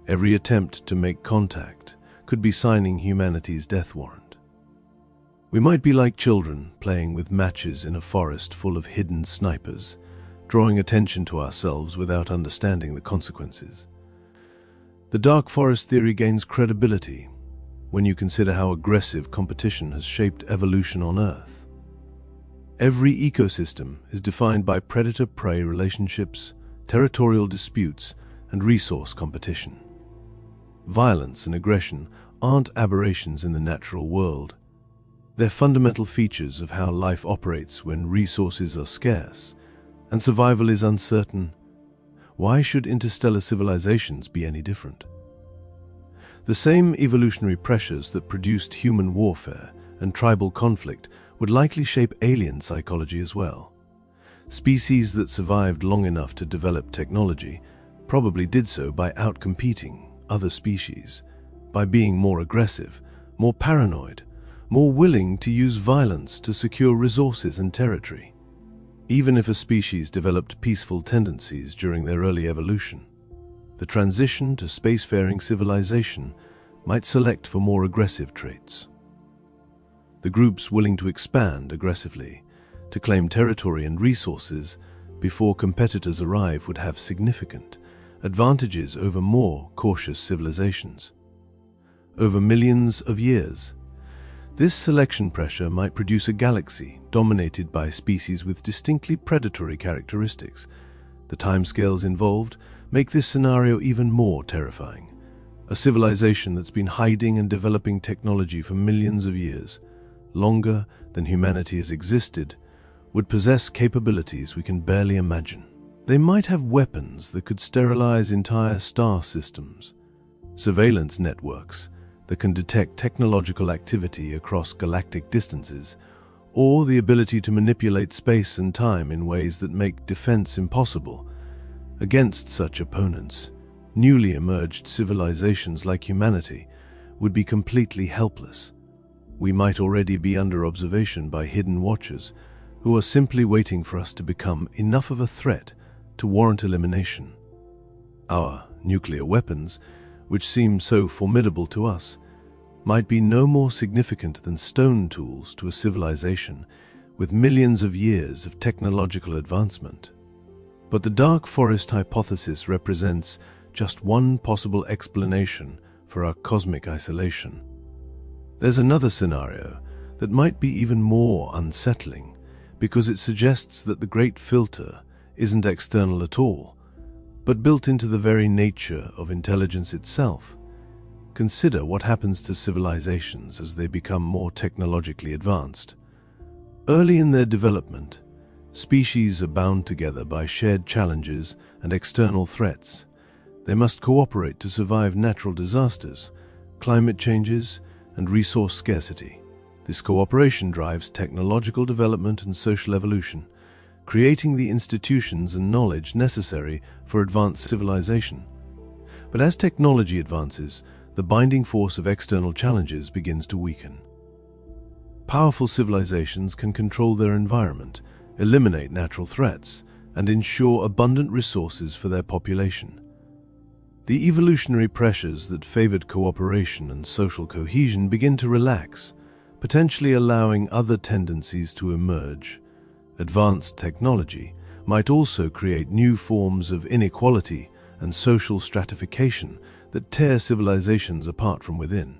S1: every attempt to make contact could be signing humanity's death warrant. We might be like children playing with matches in a forest full of hidden snipers, drawing attention to ourselves without understanding the consequences. The dark forest theory gains credibility when you consider how aggressive competition has shaped evolution on Earth. Every ecosystem is defined by predator-prey relationships, territorial disputes, and resource competition. Violence and aggression aren't aberrations in the natural world. They're fundamental features of how life operates when resources are scarce and survival is uncertain. Why should interstellar civilizations be any different? The same evolutionary pressures that produced human warfare and tribal conflict would likely shape alien psychology as well. Species that survived long enough to develop technology probably did so by outcompeting other species, by being more aggressive, more paranoid, more willing to use violence to secure resources and territory. Even if a species developed peaceful tendencies during their early evolution, the transition to spacefaring civilization might select for more aggressive traits. The groups willing to expand aggressively, to claim territory and resources before competitors arrive would have significant advantages over more cautious civilizations. Over millions of years, this selection pressure might produce a galaxy dominated by species with distinctly predatory characteristics. The timescales involved make this scenario even more terrifying. A civilization that's been hiding and developing technology for millions of years, longer than humanity has existed, would possess capabilities we can barely imagine. They might have weapons that could sterilize entire star systems, surveillance networks that can detect technological activity across galactic distances, or the ability to manipulate space and time in ways that make defense impossible. Against such opponents, newly emerged civilizations like humanity would be completely helpless. We might already be under observation by hidden watchers who are simply waiting for us to become enough of a threat to warrant elimination. Our nuclear weapons, which seem so formidable to us, might be no more significant than stone tools to a civilization with millions of years of technological advancement. But the dark forest hypothesis represents just one possible explanation for our cosmic isolation. There's another scenario that might be even more unsettling because it suggests that the great filter isn't external at all, but built into the very nature of intelligence itself. Consider what happens to civilizations as they become more technologically advanced. Early in their development, species are bound together by shared challenges and external threats. They must cooperate to survive natural disasters, climate changes, and resource scarcity. This cooperation drives technological development and social evolution, creating the institutions and knowledge necessary for advanced civilization. But as technology advances, the binding force of external challenges begins to weaken. Powerful civilizations can control their environment, eliminate natural threats, and ensure abundant resources for their population. The evolutionary pressures that favored cooperation and social cohesion begin to relax, potentially allowing other tendencies to emerge. Advanced technology might also create new forms of inequality and social stratification that tear civilizations apart from within.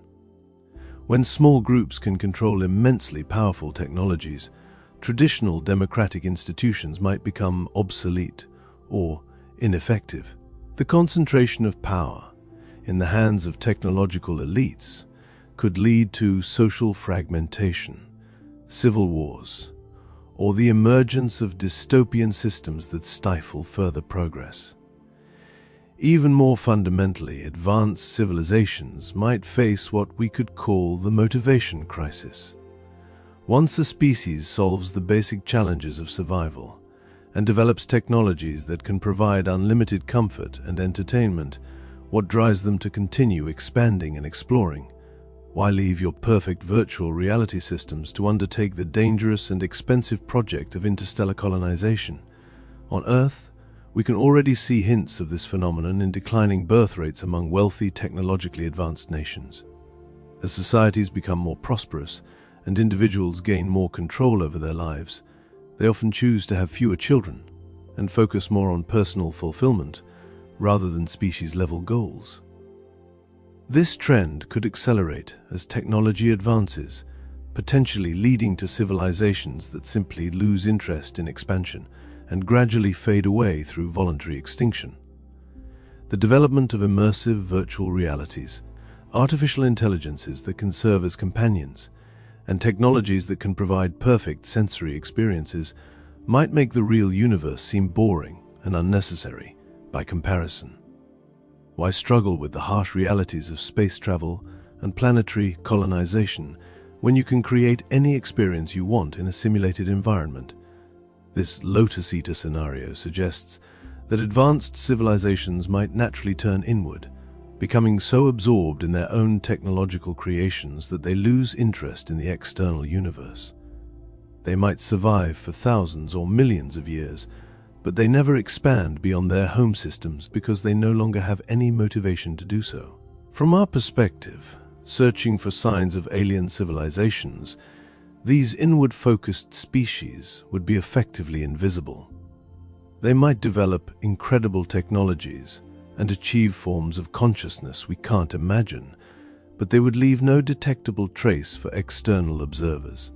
S1: When small groups can control immensely powerful technologies, traditional democratic institutions might become obsolete or ineffective. The concentration of power in the hands of technological elites could lead to social fragmentation, civil wars, or the emergence of dystopian systems that stifle further progress. Even more fundamentally, advanced civilizations might face what we could call the motivation crisis. Once a species solves the basic challenges of survival and develops technologies that can provide unlimited comfort and entertainment, what drives them to continue expanding and exploring? Why leave your perfect virtual reality systems to undertake the dangerous and expensive project of interstellar colonization? On Earth, we can already see hints of this phenomenon in declining birth rates among wealthy, technologically advanced nations. As societies become more prosperous and individuals gain more control over their lives, they often choose to have fewer children and focus more on personal fulfillment rather than species-level goals. This trend could accelerate as technology advances, potentially leading to civilizations that simply lose interest in expansion and gradually fade away through voluntary extinction. The development of immersive virtual realities, artificial intelligences that can serve as companions, and technologies that can provide perfect sensory experiences might make the real universe seem boring and unnecessary by comparison. Why struggle with the harsh realities of space travel and planetary colonization when you can create any experience you want in a simulated environment? This Lotus Eater scenario suggests that advanced civilizations might naturally turn inward, becoming so absorbed in their own technological creations that they lose interest in the external universe. They might survive for thousands or millions of years, but they never expand beyond their home systems because they no longer have any motivation to do so. From our perspective, searching for signs of alien civilizations, these inward-focused species would be effectively invisible. They might develop incredible technologies and achieve forms of consciousness we can't imagine, but they would leave no detectable trace for external observers.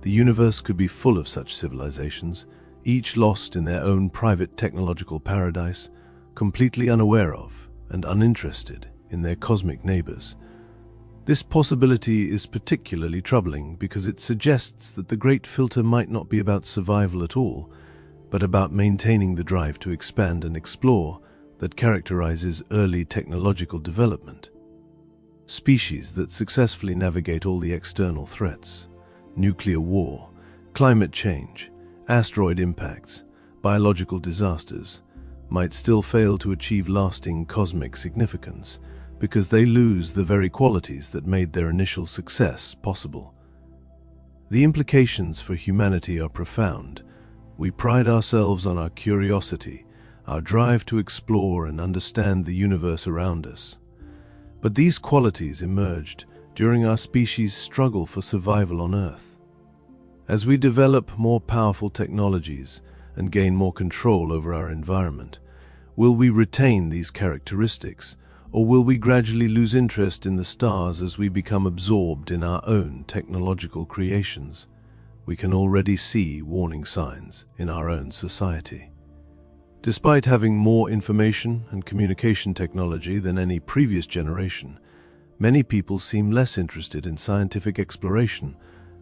S1: The universe could be full of such civilizations, each lost in their own private technological paradise, completely unaware of and uninterested in their cosmic neighbors. This possibility is particularly troubling because it suggests that the Great Filter might not be about survival at all, but about maintaining the drive to expand and explore that characterizes early technological development. Species that successfully navigate all the external threats, nuclear war, climate change, asteroid impacts, biological disasters, might still fail to achieve lasting cosmic significance because they lose the very qualities that made their initial success possible. The implications for humanity are profound. We pride ourselves on our curiosity, our drive to explore and understand the universe around us. But these qualities emerged during our species' struggle for survival on Earth. As we develop more powerful technologies and gain more control over our environment, will we retain these characteristics, or will we gradually lose interest in the stars as we become absorbed in our own technological creations? We can already see warning signs in our own society. Despite having more information and communication technology than any previous generation, many people seem less interested in scientific exploration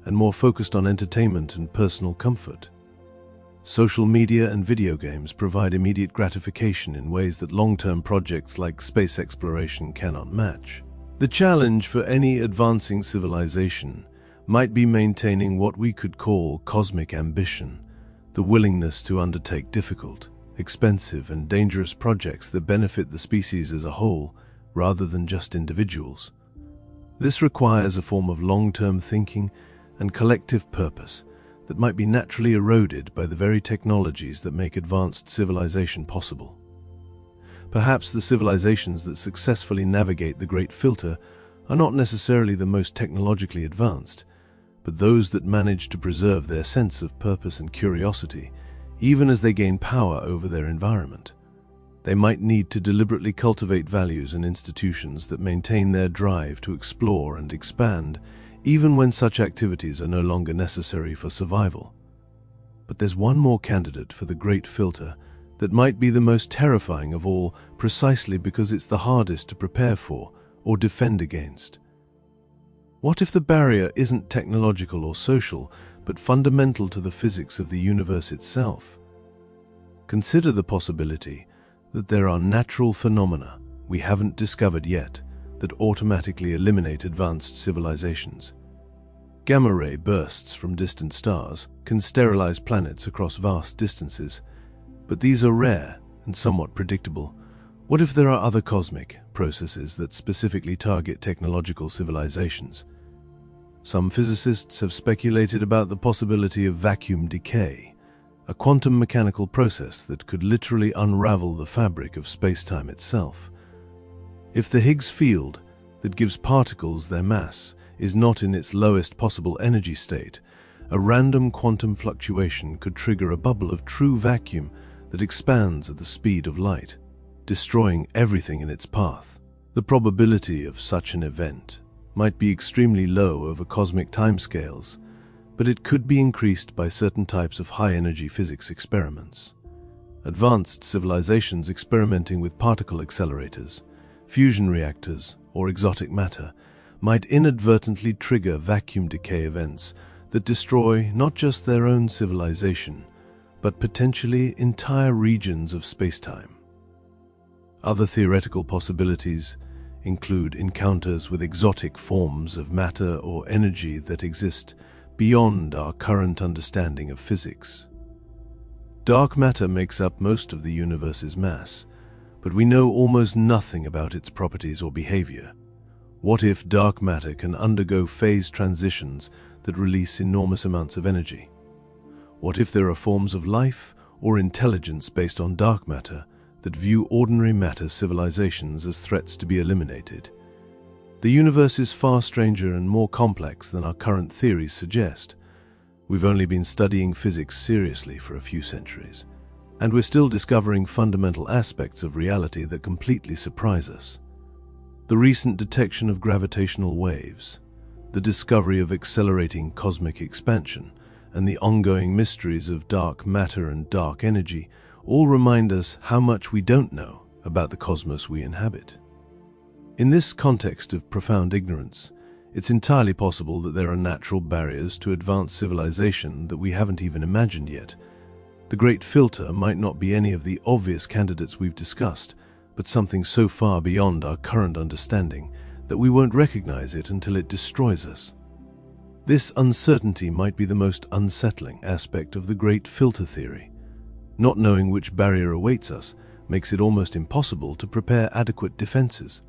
S1: and more focused on entertainment and personal comfort. Social media and video games provide immediate gratification in ways that long-term projects like space exploration cannot match. The challenge for any advancing civilization might be maintaining what we could call cosmic ambition, the willingness to undertake difficult, expensive and dangerous projects that benefit the species as a whole rather than just individuals. This requires a form of long-term thinking and collective purpose that might be naturally eroded by the very technologies that make advanced civilization possible. Perhaps the civilizations that successfully navigate the Great Filter are not necessarily the most technologically advanced, but those that manage to preserve their sense of purpose and curiosity, even as they gain power over their environment. They might need to deliberately cultivate values and institutions that maintain their drive to explore and expand, even when such activities are no longer necessary for survival. But there's one more candidate for the Great Filter that might be the most terrifying of all, precisely because it's the hardest to prepare for or defend against. What if the barrier isn't technological or social, but fundamental to the physics of the universe itself? Consider the possibility that there are natural phenomena we haven't discovered yet that automatically eliminate advanced civilizations. Gamma-ray bursts from distant stars can sterilize planets across vast distances, but these are rare and somewhat predictable. What if there are other cosmic processes that specifically target technological civilizations? Some physicists have speculated about the possibility of vacuum decay, a quantum mechanical process that could literally unravel the fabric of space-time itself. If the Higgs field that gives particles their mass is not in its lowest possible energy state, a random quantum fluctuation could trigger a bubble of true vacuum that expands at the speed of light, destroying everything in its path. The probability of such an event might be extremely low over cosmic timescales, but it could be increased by certain types of high-energy physics experiments. Advanced civilizations experimenting with particle accelerators, fusion reactors, or exotic matter might inadvertently trigger vacuum decay events that destroy not just their own civilization, but potentially entire regions of spacetime. Other theoretical possibilities include encounters with exotic forms of matter or energy that exist beyond our current understanding of physics. Dark matter makes up most of the universe's mass, but we know almost nothing about its properties or behavior. What if dark matter can undergo phase transitions that release enormous amounts of energy? What if there are forms of life or intelligence based on dark matter that view ordinary matter civilizations as threats to be eliminated? The universe is far stranger and more complex than our current theories suggest. We've only been studying physics seriously for a few centuries, and we're still discovering fundamental aspects of reality that completely surprise us. The recent detection of gravitational waves, the discovery of accelerating cosmic expansion, and the ongoing mysteries of dark matter and dark energy all remind us how much we don't know about the cosmos we inhabit. In this context of profound ignorance, it's entirely possible that there are natural barriers to advanced civilization that we haven't even imagined yet. The Great Filter might not be any of the obvious candidates we've discussed, but something so far beyond our current understanding that we won't recognize it until it destroys us. This uncertainty might be the most unsettling aspect of the Great Filter theory. Not knowing which barrier awaits us makes it almost impossible to prepare adequate defenses.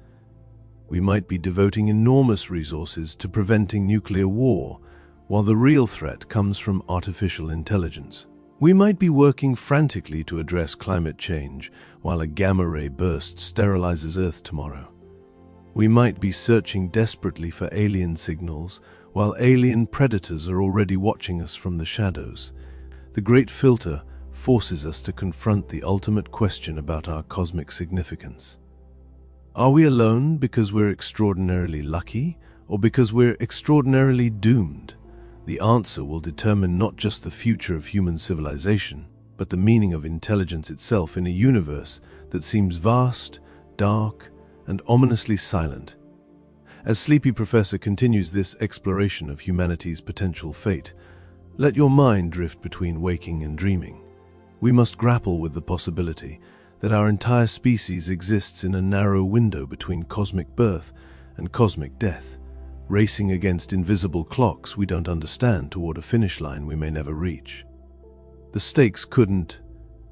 S1: We might be devoting enormous resources to preventing nuclear war, while the real threat comes from artificial intelligence. We might be working frantically to address climate change, while a gamma-ray burst sterilizes Earth tomorrow. We might be searching desperately for alien signals, while alien predators are already watching us from the shadows. The Great Filter forces us to confront the ultimate question about our cosmic significance. Are we alone because we're extraordinarily lucky, or because we're extraordinarily doomed? The answer will determine not just the future of human civilization, but the meaning of intelligence itself in a universe that seems vast, dark, and ominously silent. As Sleepy Professor continues this exploration of humanity's potential fate, let your mind drift between waking and dreaming. We must grapple with the possibility that our entire species exists in a narrow window between cosmic birth and cosmic death, racing against invisible clocks we don't understand toward a finish line we may never reach. The stakes couldn't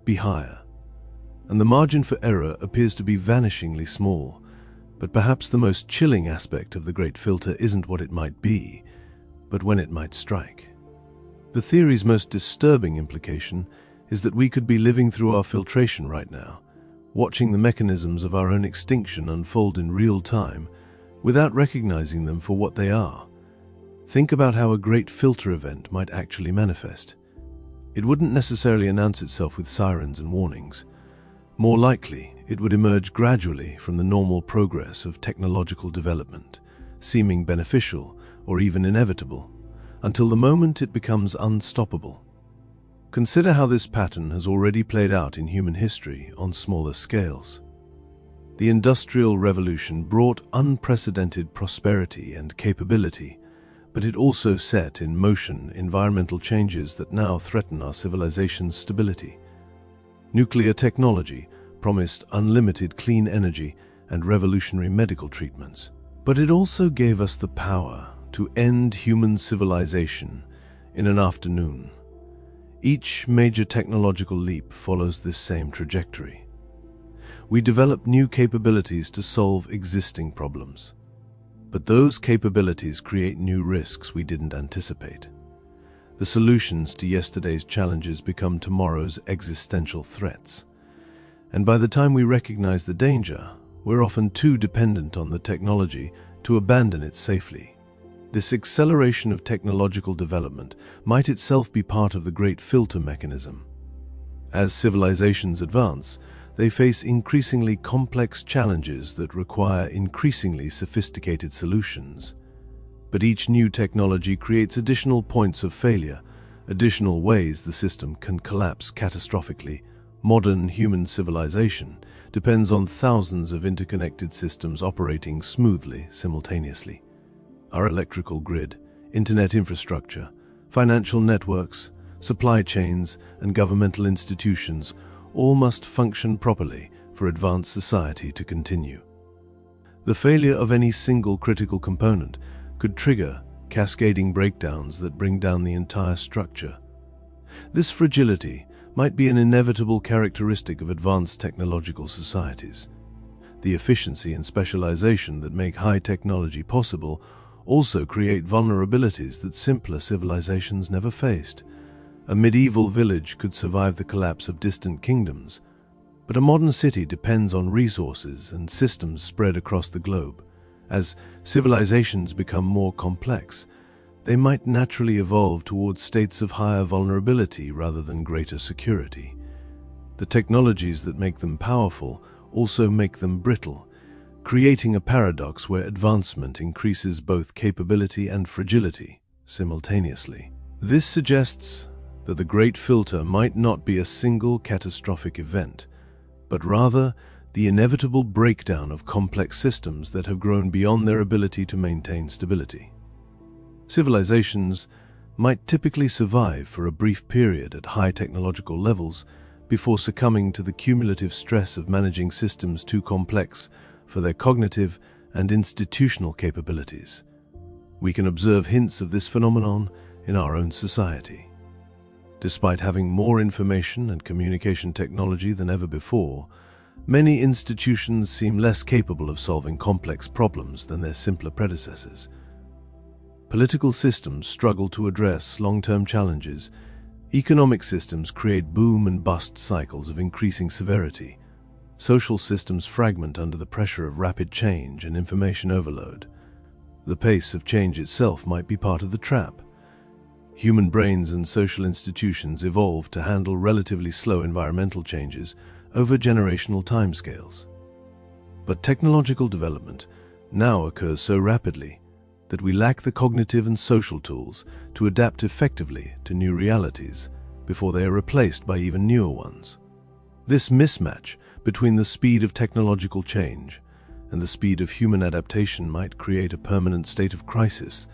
S1: be higher. and the margin for error appears to be vanishingly small. But perhaps the most chilling aspect of the Great Filter isn't what it might be, but when it might strike. The theory's most disturbing implication is that we could be living through our filtration right now, watching the mechanisms of our own extinction unfold in real time without recognizing them for what they are. Think about how a great filter event might actually manifest. It wouldn't necessarily announce itself with sirens and warnings. More likely, it would emerge gradually from the normal progress of technological development, seeming beneficial or even inevitable, until the moment it becomes unstoppable. Consider how this pattern has already played out in human history on smaller scales. The Industrial Revolution brought unprecedented prosperity and capability, but it also set in motion environmental changes that now threaten our civilization's stability. Nuclear technology promised unlimited clean energy and revolutionary medical treatments, but it also gave us the power to end human civilization in an afternoon. Each major technological leap follows this same trajectory. We develop new capabilities to solve existing problems, but those capabilities create new risks we didn't anticipate. The solutions to yesterday's challenges become tomorrow's existential threats. And by the time we recognize the danger, we're often too dependent on the technology to abandon it safely. This acceleration of technological development might itself be part of the Great Filter mechanism. As civilizations advance, they face increasingly complex challenges that require increasingly sophisticated solutions. But each new technology creates additional points of failure, additional ways the system can collapse catastrophically. Modern human civilization depends on thousands of interconnected systems operating smoothly simultaneously. Our electrical grid, internet infrastructure, financial networks, supply chains, and governmental institutions all must function properly for advanced society to continue. The failure of any single critical component could trigger cascading breakdowns that bring down the entire structure. This fragility might be an inevitable characteristic of advanced technological societies. The efficiency and specialization that make high technology possible also create vulnerabilities that simpler civilizations never faced. A medieval village could survive the collapse of distant kingdoms, but a modern city depends on resources and systems spread across the globe. As civilizations become more complex, they might naturally evolve towards states of higher vulnerability rather than greater security. The technologies that make them powerful also make them brittle, creating a paradox where advancement increases both capability and fragility simultaneously. This suggests that the Great Filter might not be a single catastrophic event, but rather the inevitable breakdown of complex systems that have grown beyond their ability to maintain stability. Civilizations might typically survive for a brief period at high technological levels before succumbing to the cumulative stress of managing systems too complex for their cognitive and institutional capabilities. We can observe hints of this phenomenon in our own society. Despite having more information and communication technology than ever before, many institutions seem less capable of solving complex problems than their simpler predecessors. Political systems struggle to address long-term challenges. Economic systems create boom and bust cycles of increasing severity. Social systems fragment under the pressure of rapid change and information overload. The pace of change itself might be part of the trap. Human brains and social institutions evolved to handle relatively slow environmental changes over generational timescales. But technological development now occurs so rapidly that we lack the cognitive and social tools to adapt effectively to new realities before they are replaced by even newer ones. This mismatch between the speed of technological change and the speed of human adaptation might create a permanent state of crisis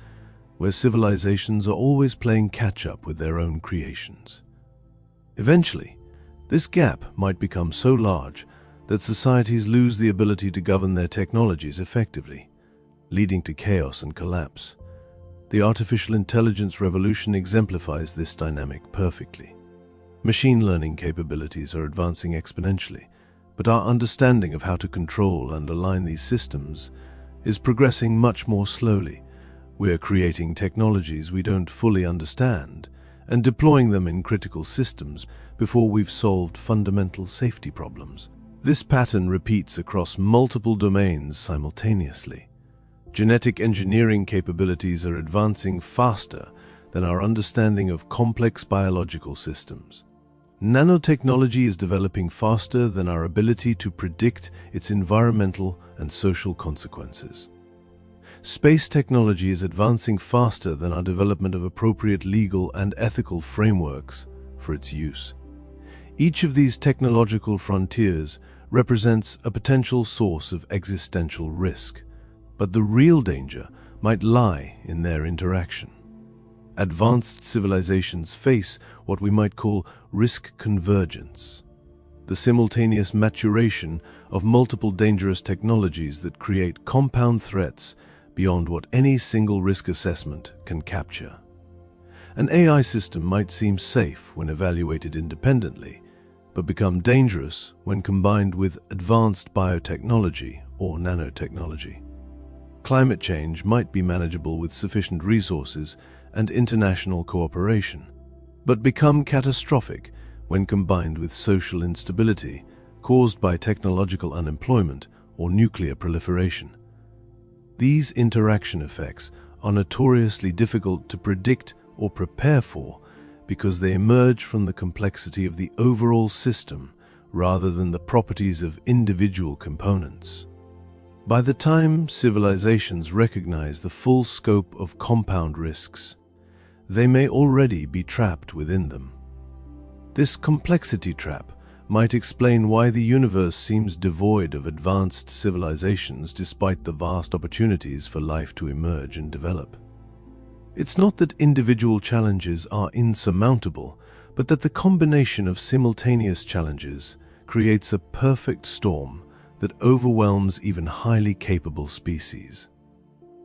S1: where civilizations are always playing catch-up with their own creations. Eventually, this gap might become so large that societies lose the ability to govern their technologies effectively, leading to chaos and collapse. The artificial intelligence revolution exemplifies this dynamic perfectly. Machine learning capabilities are advancing exponentially, But our understanding of how to control and align these systems is progressing much more slowly. We're creating technologies we don't fully understand and deploying them in critical systems before we've solved fundamental safety problems. This pattern repeats across multiple domains simultaneously. Genetic engineering capabilities are advancing faster than our understanding of complex biological systems. Nanotechnology is developing faster than our ability to predict its environmental and social consequences. Space technology is advancing faster than our development of appropriate legal and ethical frameworks for its use. Each of these technological frontiers represents a potential source of existential risk, but the real danger might lie in their interaction. Advanced civilizations face what we might call risk convergence, the simultaneous maturation of multiple dangerous technologies that create compound threats beyond what any single risk assessment can capture. An AI system might seem safe when evaluated independently, but become dangerous when combined with advanced biotechnology or nanotechnology. Climate change might be manageable with sufficient resources and international cooperation, but become catastrophic when combined with social instability caused by technological unemployment or nuclear proliferation. These interaction effects are notoriously difficult to predict or prepare for because they emerge from the complexity of the overall system rather than the properties of individual components. By the time civilizations recognize the full scope of compound risks, they may already be trapped within them. This complexity trap might explain why the universe seems devoid of advanced civilizations despite the vast opportunities for life to emerge and develop. It's not that individual challenges are insurmountable, but that the combination of simultaneous challenges creates a perfect storm that overwhelms even highly capable species.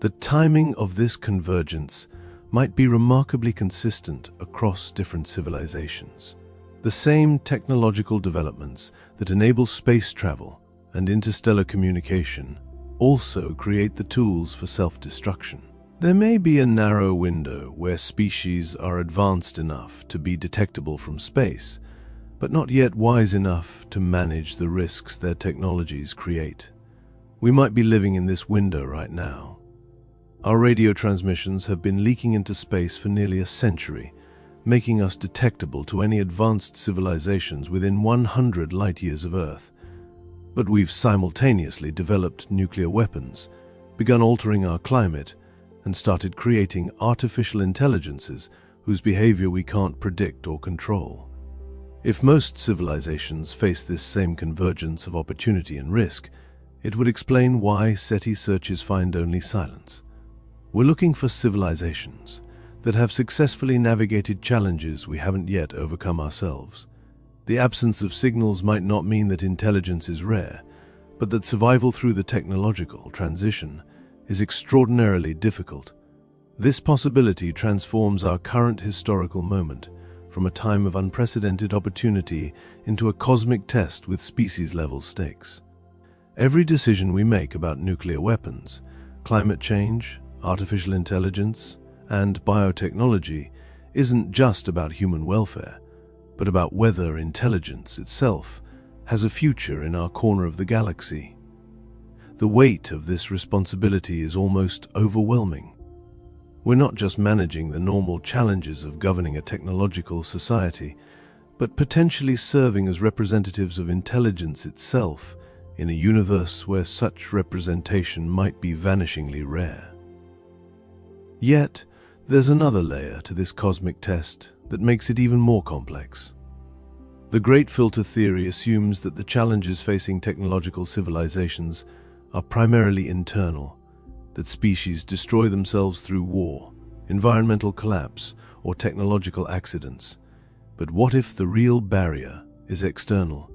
S1: The timing of this convergence might be remarkably consistent across different civilizations. The same technological developments that enable space travel and interstellar communication also create the tools for self-destruction. There may be a narrow window where species are advanced enough to be detectable from space, but not yet wise enough to manage the risks their technologies create. We might be living in this window right now. Our radio transmissions have been leaking into space for nearly a century, making us detectable to any advanced civilizations within 100 light-years of Earth. But we've simultaneously developed nuclear weapons, begun altering our climate, and started creating artificial intelligences whose behavior we can't predict or control. If most civilizations face this same convergence of opportunity and risk, it would explain why SETI searches find only silence. We're looking for civilizations that have successfully navigated challenges we haven't yet overcome ourselves. The absence of signals might not mean that intelligence is rare, but that survival through the technological transition is extraordinarily difficult. This possibility transforms our current historical moment from a time of unprecedented opportunity into a cosmic test with species-level stakes. Every decision we make about nuclear weapons, climate change, artificial intelligence, and biotechnology isn't just about human welfare, but about whether intelligence itself has a future in our corner of the galaxy. The weight of this responsibility is almost overwhelming. We're not just managing the normal challenges of governing a technological society, but potentially serving as representatives of intelligence itself in a universe where such representation might be vanishingly rare. Yet, there's another layer to this cosmic test that makes it even more complex. The Great Filter theory assumes that the challenges facing technological civilizations are primarily internal, that species destroy themselves through war, environmental collapse, or technological accidents. But what if the real barrier is external,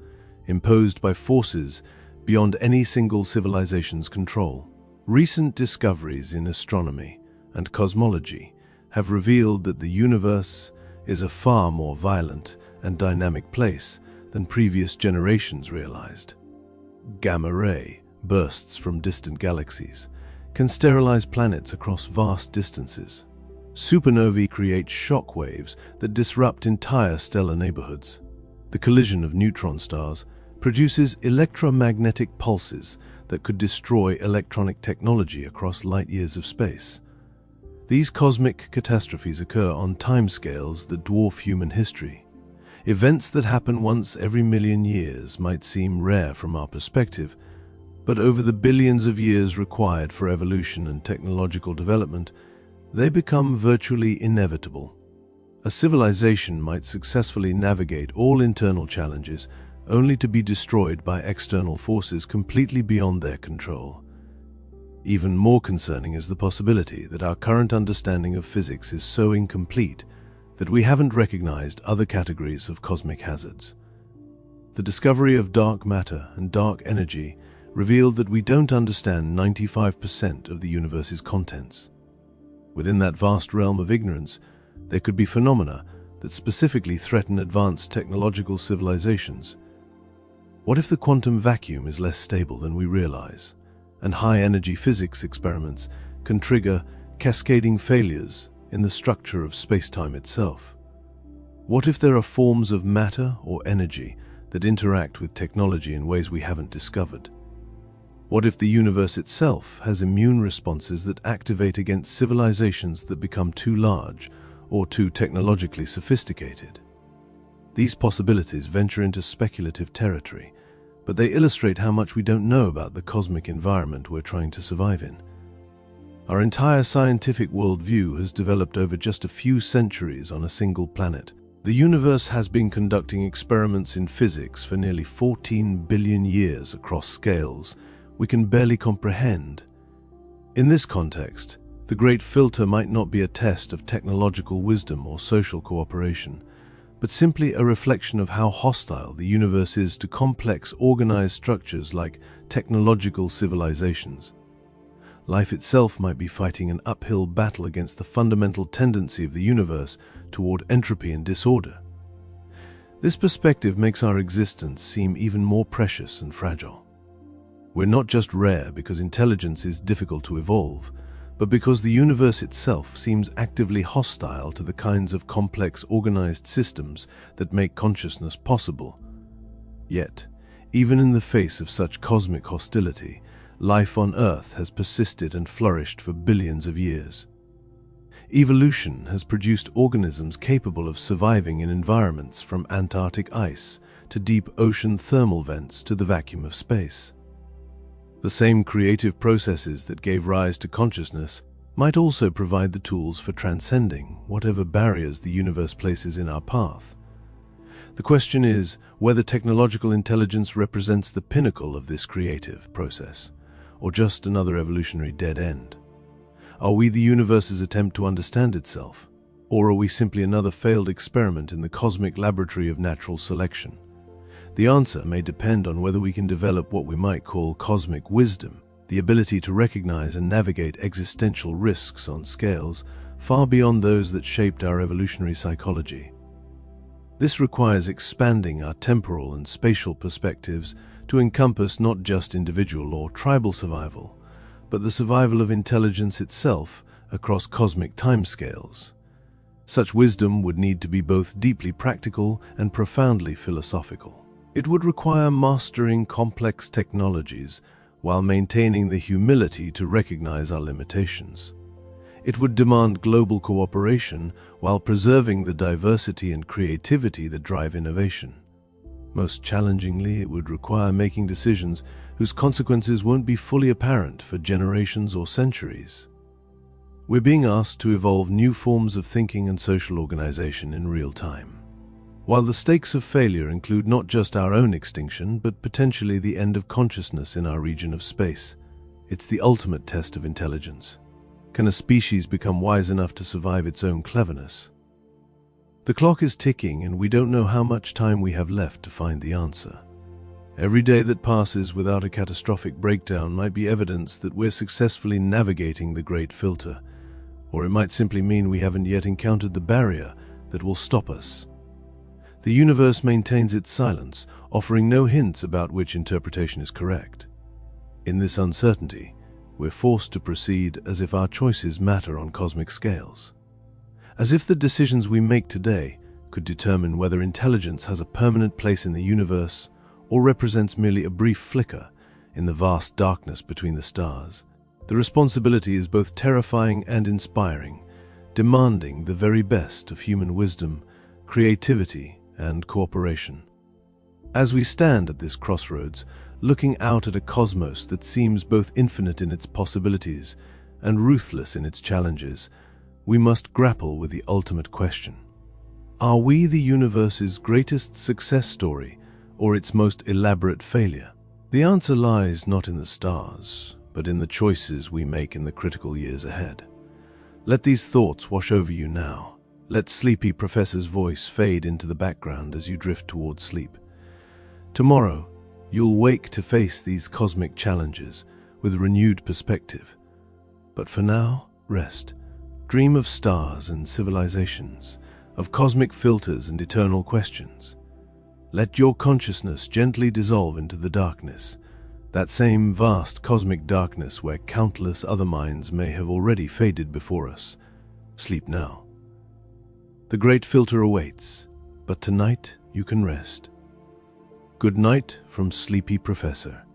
S1: imposed by forces beyond any single civilization's control? Recent discoveries in astronomy and cosmology have revealed that the universe is a far more violent and dynamic place than previous generations realized. gamma ray bursts from distant galaxies can sterilize planets across vast distances. Supernovae create shock waves that disrupt entire stellar neighborhoods. The collision of neutron stars produces electromagnetic pulses that could destroy electronic technology across light years of space. These cosmic catastrophes occur on timescales that dwarf human history. Events that happen once every million years might seem rare from our perspective, but over the billions of years required for evolution and technological development, they become virtually inevitable. A civilization might successfully navigate all internal challenges only to be destroyed by external forces completely beyond their control. Even more concerning is the possibility that our current understanding of physics is so incomplete that we haven't recognized other categories of cosmic hazards. The discovery of dark matter and dark energy revealed that we don't understand 95% of the universe's contents. Within that vast realm of ignorance, there could be phenomena that specifically threaten advanced technological civilizations. What if the quantum vacuum is less stable than we realize, and high-energy physics experiments can trigger cascading failures in the structure of space-time itself? What if there are forms of matter or energy that interact with technology in ways we haven't discovered? What if the universe itself has immune responses that activate against civilizations that become too large or too technologically sophisticated? These possibilities venture into speculative territory, but they illustrate how much we don't know about the cosmic environment we're trying to survive in. Our entire scientific worldview has developed over just a few centuries on a single planet. The universe has been conducting experiments in physics for nearly 14 billion years across scales we can barely comprehend. In this context, the Great Filter might not be a test of technological wisdom or social cooperation, but simply a reflection of how hostile the universe is to complex, organized structures like technological civilizations. Life itself might be fighting an uphill battle against the fundamental tendency of the universe toward entropy and disorder. This perspective makes our existence seem even more precious and fragile. We're not just rare because intelligence is difficult to evolve, but because the universe itself seems actively hostile to the kinds of complex, organized systems that make consciousness possible. Yet, even in the face of such cosmic hostility, life on Earth has persisted and flourished for billions of years. Evolution has produced organisms capable of surviving in environments from Antarctic ice to deep ocean thermal vents to the vacuum of space. The same creative processes that gave rise to consciousness might also provide the tools for transcending whatever barriers the universe places in our path. The question is whether technological intelligence represents the pinnacle of this creative process, or just another evolutionary dead end. Are we the universe's attempt to understand itself, or are we simply another failed experiment in the cosmic laboratory of natural selection? The answer may depend on whether we can develop what we might call cosmic wisdom, the ability to recognize and navigate existential risks on scales far beyond those that shaped our evolutionary psychology. This requires expanding our temporal and spatial perspectives to encompass not just individual or tribal survival, but the survival of intelligence itself across cosmic timescales. Such wisdom would need to be both deeply practical and profoundly philosophical. It would require mastering complex technologies while maintaining the humility to recognize our limitations. It would demand global cooperation while preserving the diversity and creativity that drive innovation. Most challengingly, it would require making decisions whose consequences won't be fully apparent for generations or centuries. We're being asked to evolve new forms of thinking and social organization in real time. While the stakes of failure include not just our own extinction, but potentially the end of consciousness in our region of space, it's the ultimate test of intelligence. Can a species become wise enough to survive its own cleverness? The clock is ticking, and we don't know how much time we have left to find the answer. Every day that passes without a catastrophic breakdown might be evidence that we're successfully navigating the Great Filter, or it might simply mean we haven't yet encountered the barrier that will stop us. The universe maintains its silence, offering no hints about which interpretation is correct. In this uncertainty, we're forced to proceed as if our choices matter on cosmic scales. As if the decisions we make today could determine whether intelligence has a permanent place in the universe or represents merely a brief flicker in the vast darkness between the stars. The responsibility is both terrifying and inspiring, demanding the very best of human wisdom, creativity, and cooperation. As we stand at this crossroads, looking out at a cosmos that seems both infinite in its possibilities and ruthless in its challenges, we must grapple with the ultimate question. Are we the universe's greatest success story or its most elaborate failure? The answer lies not in the stars, but in the choices we make in the critical years ahead. Let these thoughts wash over you now. Let sleepy Professor's voice fade into the background as you drift towards sleep. Tomorrow, you'll wake to face these cosmic challenges with renewed perspective. But for now, rest. Dream of stars and civilizations, of cosmic filters and eternal questions. Let your consciousness gently dissolve into the darkness, that same vast cosmic darkness where countless other minds may have already faded before us. Sleep now. The great filter awaits, but tonight you can rest. Good night from Sleepy Professor.